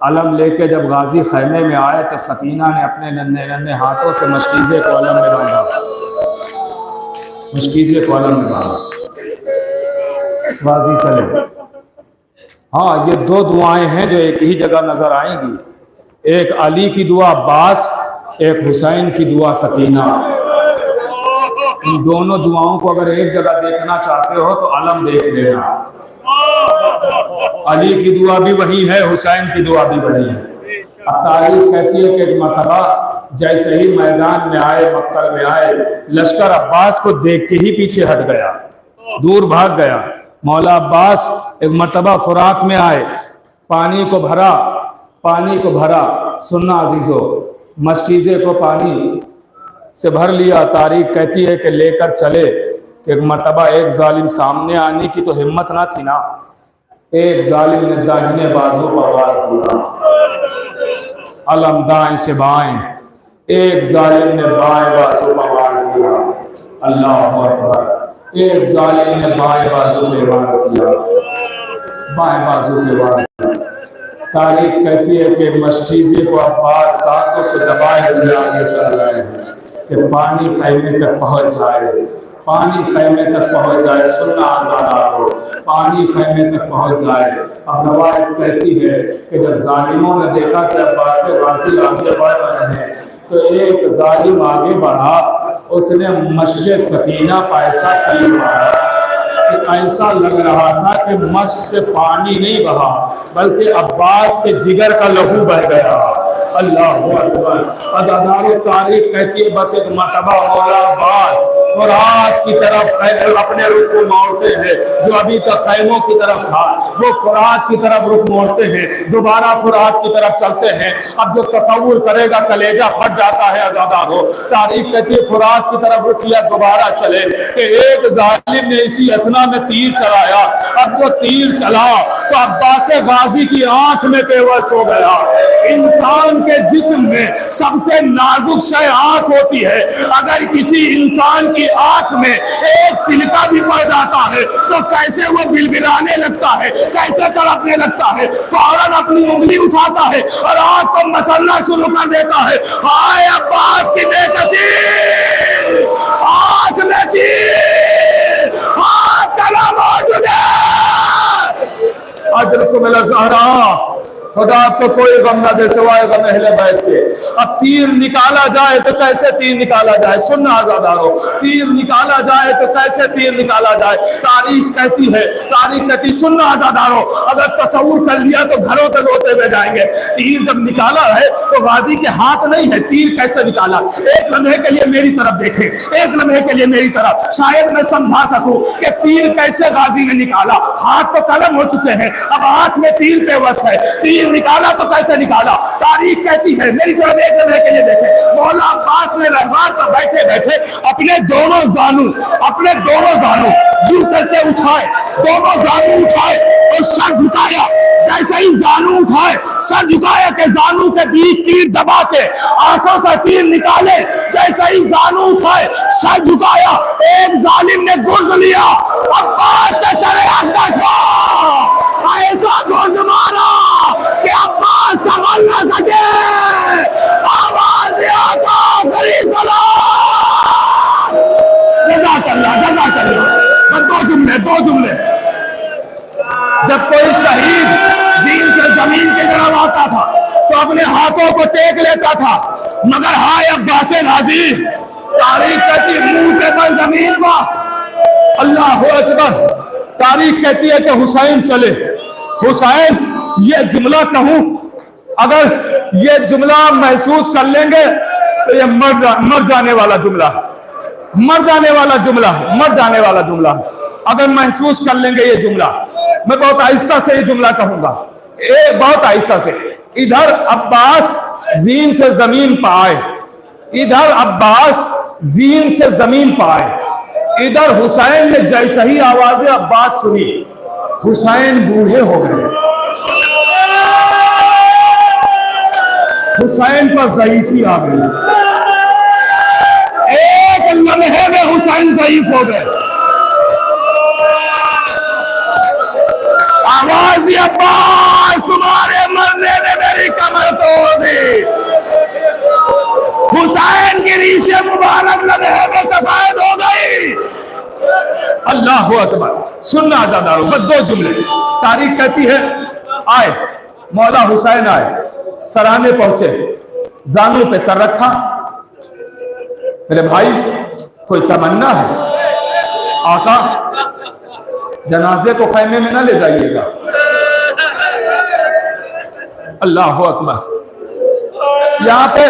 अलम लेके जब गाजी खैमे में आए तो सकीना ने अपने नन्हे नन्हे हाथों से मशकीज़े को अलम में बांधा, मशकीज़े को अलम में बांधा, गाजी चले। हाँ, ये दो दुआएं हैं जो एक ही जगह नजर आएंगी, एक अली की दुआ अब्बास, एक हुसैन की दुआ सकीना। इन दोनों दुआओं को अगर एक जगह देखना चाहते हो तो अलम देख लेना। अली की दुआ भी वही है, हुसैन की दुआ भी वही है। अब तारीख कहती है कि एक मरतबा जैसे ही मैदान में आए, मक्तल में आए, लश्कर अब्बास को देख के ही पीछे हट गया, दूर भाग गया। मौला अब्बास एक मरतबा फुरात में आए, पानी को भरा, पानी को भरा। सुनना अजीजों, मशकीज़े को पानी से भर लिया। तारीख कहती है कि लेकर चले कि एक मरतबा एक जालिम सामने आने की तो हिम्मत ना थी ना, एक जालिम ने दाहिने बाजू पर वार किया, अलम दाएं से बाएं, एक जालिम ने बाएं बाजू पर वार किया, अल्लाह अकबर, एक जालिम ने बाएं बाजू पे वार किया, बाएं बाजू के बाद तारीख कहती है कि मशकीज़े को अब्बास दांतों से दबाए हुए आगे चल रहे हैं कि पानी खैमे तक पहुंच जाए, पानी खैमे तक पहुंच जाए। सुनना आज़ादार हो, पानी खैमे तक पहुंच जाए। अब रवायत कहती है कि जब जालिमों ने देखा कि अब्बास गाजी आगे बढ़ रहे हैं तो एक जालिम आगे बढ़ा, उसने मशक़ सकीना का ऐसा तीर मारा कि ऐसा लग रहा था कि मश्क से पानी नहीं बहा बल्कि अब्बास के जिगर का लहू बह गया। अल्लाहु अकबर। अज़ादार तारीख कहती है बस एक मरतबा मौला अब्बास फुरात की तरफ अपने रुख को मोड़ते हैं, जो अभी तक खैमों की तरफ था वो फुरात की तरफ रुख मोड़ते हैं, दोबारा फुरात की तरफ चलते हैं। अब जो तसव्वुर करेगा कलेजा फट जाता है। आज़ादार हो तारीख कहती है फुरात की तरफ रुख किया, दोबारा चले कि एक जालिम ने इसी असना में तीर चलाया। अब जो तीर चला तो अब्बास गाजी की आंख में बेवस हो गया। इंसान के जिस्म में सबसे नाजुक शय आंख होती है, अगर किसी इंसान की आंख में एक तिनका भी पड़ जाता है तो कैसे वो बिलबिलाने लगता है, कैसे तड़पने लगता है। फौरन अपनी उंगली उठाता है और आंख को मसलना शुरू कर देता है। हाय अब्बास की बेकसी, आंख में तीर, आंख कला मौजूद है। अजर को मिला ज़हरा, खुदा आपको कोई गम ना दे सिवाय गम अहले बैत के। अब तीर निकाला जाए तो कैसे तीर निकाला जाए? सुनना आज़ादारो, तीर निकाला जाए तो कैसे तीर निकाला जाए? तारीख कहती सुनना आज़ादारो, अगर तसव्वुर कर लिया तो घरों तक रोते हुए जाएंगे। तीर जब निकाला है तो गाजी के हाथ नहीं है, तीर कैसे निकाला? एक लम्हे के लिए मेरी तरफ देखें, एक लम्हे के लिए मेरी तरफ, शायद मैं समझा सकूं कि तीर कैसे गाजी ने निकाला। हाथ तो कलम हो चुके हैं, अब हाथ में तीर पे वस्त है, तीर निकाला तो कैसे निकाला? तारीख कहती है मेरी तरफ एक लम्हे के लिए देखें। मौला अब्बास ने रहमान पर बैठे बैठे अपने दोनों जानू यूं करके उठाए, दोनों जानू उठाए और सर झुकाया। जैसे ही जानू उठाए, सर झुकाया के जानू के बीच तीर दबा के आंखों से तीर निकाले। जैसे ही जानू उठाए, सर झुकाया, एक जालिम ने गुर्ज लिया अब्बास के सरे अक़दस पर, ऐसा गुर्ज मारा कि अब्बास संभल न सके। आवाज दिया था दो जुमले। जब कोई शहीद दीन से जमीन की तरफ आता था तो अपने हाथों को टेक लेता था, मगर हाय अब्बास गाजी, तारीख कहती मुंह के बल जमीन पर। अल्लाह अकबर। तारीख कहती है कि हुसैन चले। हुसैन, ये जुमला कहूं, अगर ये जुमला महसूस कर लेंगे तो ये मर जाने वाला जुमला है, मर जाने वाला जुमला है, मर जाने वाला जुमला है। अगर महसूस कर लेंगे ये जुमला, मैं बहुत आहिस्ता से ये जुमला कहूंगा, बहुत आहिस्ता से। इधर अब्बास जीन से जमीन पर आए, इधर अब्बास जीन से जमीन पर आए, इधर हुसैन ने जैसे ही आवाज़ अब्बास सुनी, हुसैन बूढ़े हो गए, हुसैन पर ज़ईफ़ी आ गई। एक लम्हे में हुसैन ज़ईफ़ हो गए। आवाज दी अब्बास, तुम्हारे मरने ने मेरी कमर तोड़ दी। हुसैन की रीशे मुबारक लम्हे में सफेद हो गई। अल्लाह अकबर। सुनना आज़ादारो, बस दो जुमले। तारीख कहती है आए मौला हुसैन आए, सराहने पहुंचे, जानू पे सर रखा। मेरे भाई कोई तमन्ना है? आका जनाजे को खैमे में ना ले जाइएगा। अल्लाह अकबर। यहाँ पे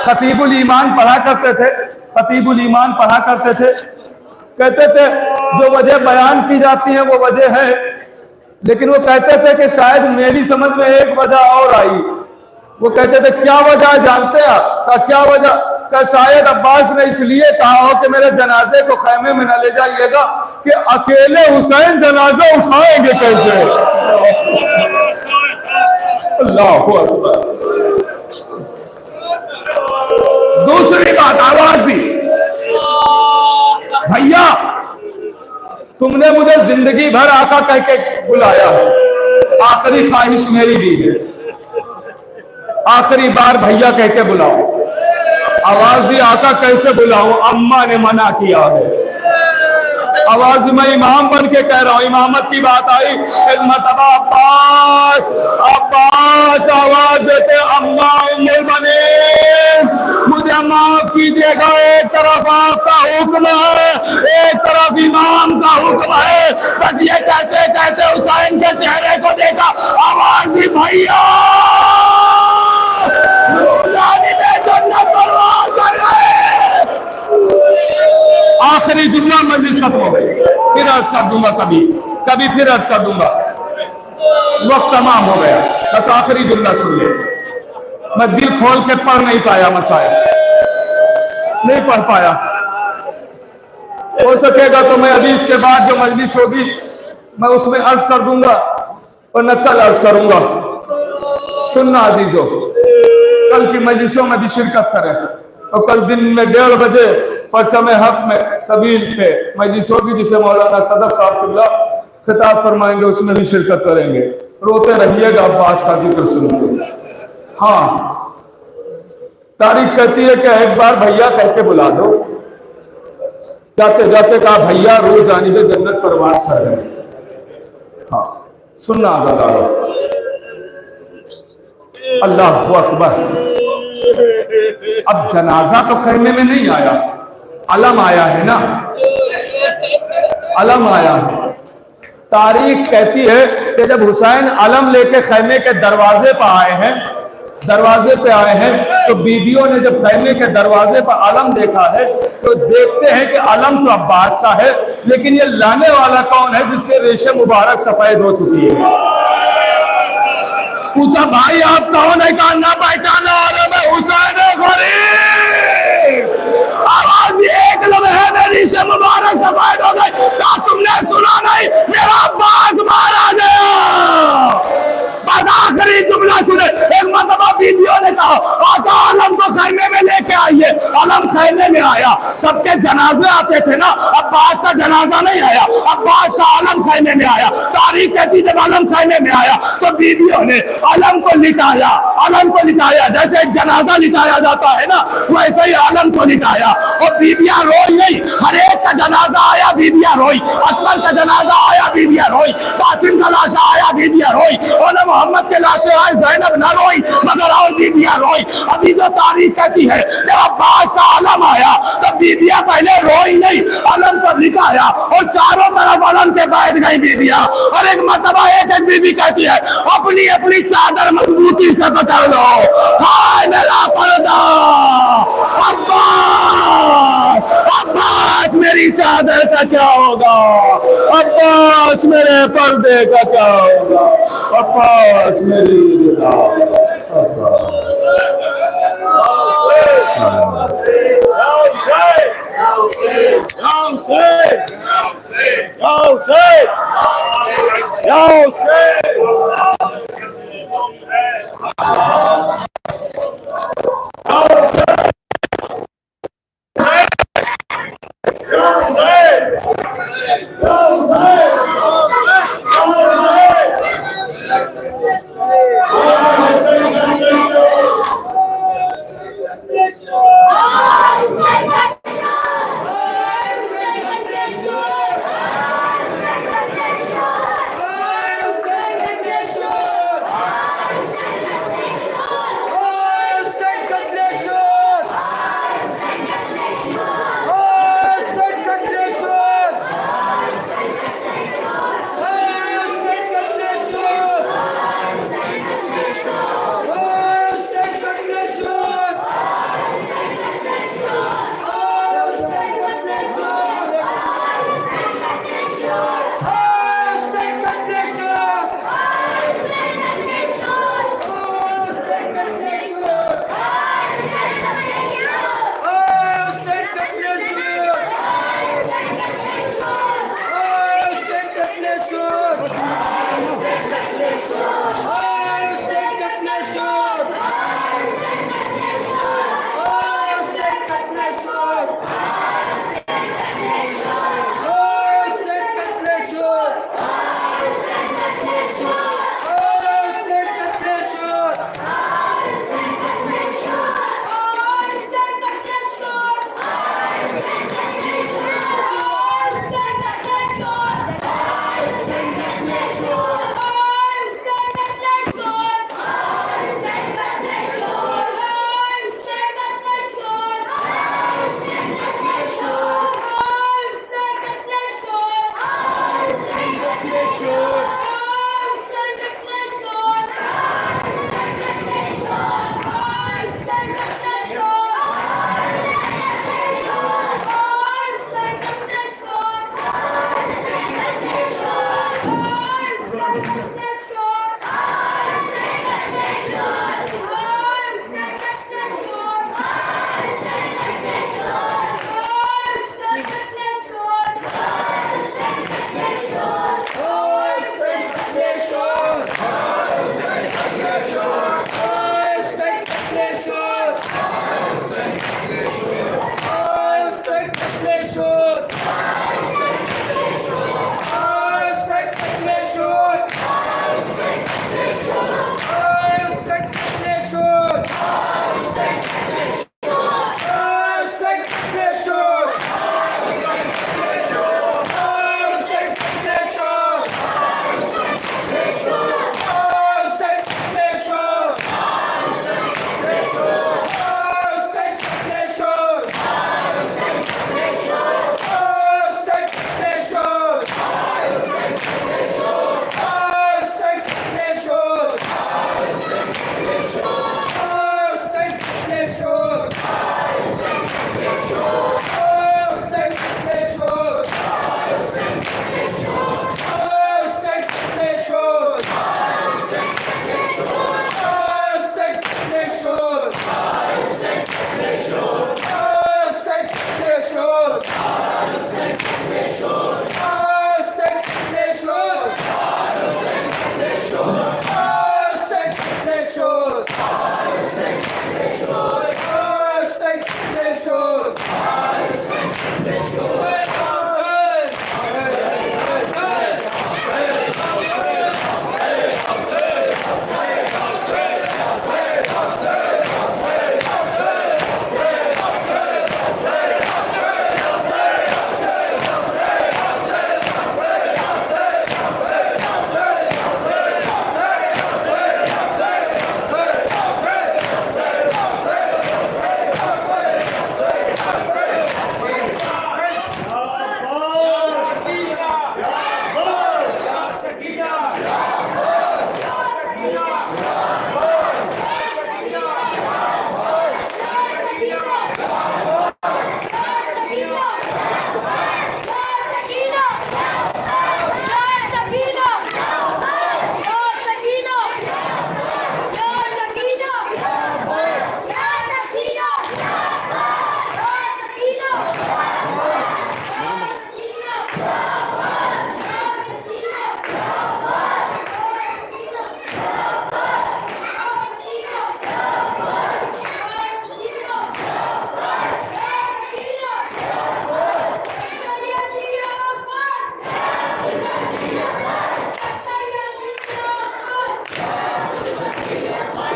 खतीबुल ईमान पढ़ा करते थे, खतीबुल ईमान पढ़ा करते थे, कहते थे जो वजह बयान की जाती है वो वजह है, लेकिन वो कहते थे कि शायद मेरी समझ में एक वजह और आई। वो कहते थे क्या वजह जानते हैं? क्या वजह? क्या शायद अब्बास ने इसलिए कहा हो कि मेरे जनाजे को खैमे में न ले जाइएगा कि अकेले हुसैन जनाजा उठाएंगे कैसे? अल्लाह अकबर। दूसरी बात आवाज दी, भैया तुमने मुझे जिंदगी भर आका कह के बुलाया है, आखिरी ख्वाहिश मेरी भी है, आखिरी बार भैया कह के बुलाओ। आवाज दी आका कैसे बुलाऊं, अम्मा ने मना किया है। आवाज मैं इमाम बन के कह रहा हूं, इमामत की बात आई, एक मरतबा अब्बास अब्बास आवाज देते अम्मा उम्मुल बनीन मुझे माफ कीजिएगा, एक तरफ आपका हुक्म है, एक तरफ इमाम का हुक्म है। बस ये कहते कहते हुसैन के चेहरे को देखा, आवाज दी भैया जन्नत बर्बाद कर रहे। आखिरी जुमला, मजलिस खत्म हो गई। फिर अर्ज कर दूंगा, कभी कभी फिर अर्ज कर दूंगा, वक्त तमाम हो गया। बस आखिरी जुमला सुन ले। मैं दिल खोल के पढ़ नहीं पाया, मसाइल नहीं पढ़ पाया। हो सकेगा तो मैं अभी इसके बाद जो मजलिस होगी मैं उसमें अर्ज कर दूंगा और न कल अर्ज करूंगा। सुनना अजीजों, कल की मजलिसों में भी शिरकत करें और कल दिन में 1:30 बजे परचम हक में सबील पे मजलिस होगी जिसे मौलाना सदफ साहब किबला खिताब फरमाएंगे, उसमें भी शिरकत करेंगे। रोते रहिएगा अब्बास का जिक्र सुनते। हाँ, तारीख कहती है कि एक बार भैया कह के बुला दो। जाते जाते कहा भैया रोज जानिबे जन्नत प्रवास कर रहे हैं। हाँ, सुनना आजादारो, अल्लाह अकबर। अब जनाजा तो खैमे में नहीं आया, अलम आया है ना, अलम आया है। तारीख कहती है कि जब हुसैन अलम लेके खैमे के दरवाजे पर आए हैं, दरवाजे पे आए हैं, तो बीवियों ने जब खैमे के दरवाजे पर अलम देखा है तो देखते हैं कि अलम तो अब्बास का है, लेकिन ये लाने वाला कौन है जिसके रेशे मुबारक सफेद हो चुकी है। पूछा भाई आप कौन है? कहा ना पहचाना, अरे मैं हुसैन गरीब। आवाज एक लम्हे मेरी से मुबारक सफेद हो गई। क्या तुमने सुना नहीं, मेरा अब्बास मारा गया। बस आखिरी जुमला सुने। एक मरतबा बीवियों ने कहा आका अलम को खैमे में लेके आइए। अलम खैमे में आया, सबके जनाजे आते थे ना, अब्बास का जनाजा नहीं आया, अब्बास का अलम खैमे में आया। तारीख कहती जब अलम खैमे में आया तो बीवियों ने अलम को लिटाया, अलम को लिटाया। जैसे एक जनाजा लिटाया जाता है ना, वैसे ही अलम को लिटाया। और बीबियां रोई नहीं, हर एक का जनाजा आया, बीबियां रोई। अकबर का जनाजा आया, बीबियां रोई। कासिम का लाशा आया, बीबियां रोई। और मोहम्मद के लाशे आए, जैनब न रोई मगर और बीबियां रोई। अभी जो तारीख कहती है जब अब्बास का अलम आया तो बीबियां पहले रोई नहीं, अलम पर लिटाया और चारों तरफ अलम के बैठ गई बीबियां। और एक मरतबा एक एक बीबी कहती है अपनी अपनी चादर मजबूती से पकड़ लो, हाय मेरा पर्दा अब्बास, अब्बास मेरी चादर का क्या होगा, अब्बास मेरे पर्दे का क्या होगा, अब्बास मेरी रिदा,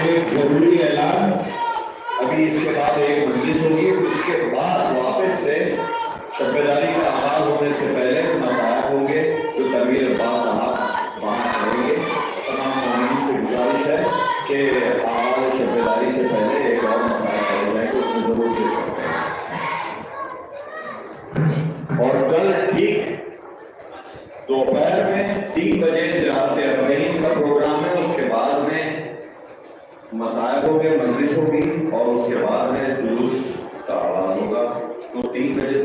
एक जरूरी ऐलान, अभी इसके बाद एक मजलिस होगी, उसके बाद वापस से शब्बेदारी का आगाज होने से पहले मसाइल होंगे जो तनवीर अब्बास साहब वहाँ करेंगे। तमाम मोमिनीन से गुजारिश है कि आगाज शब्बेदारी से पहले एक और मसाइल करे जाए तो उसमें जरूर शिरकत करें। और कल ठीक दोपहर में 3 बजे ज़ियारत अर्बईन का प्रोग्राम है, उसके बाद में मसाइल होंगे, मजलिस होगी और उसके बाद में जुलूस का आगाज होगा। तो 3 बजे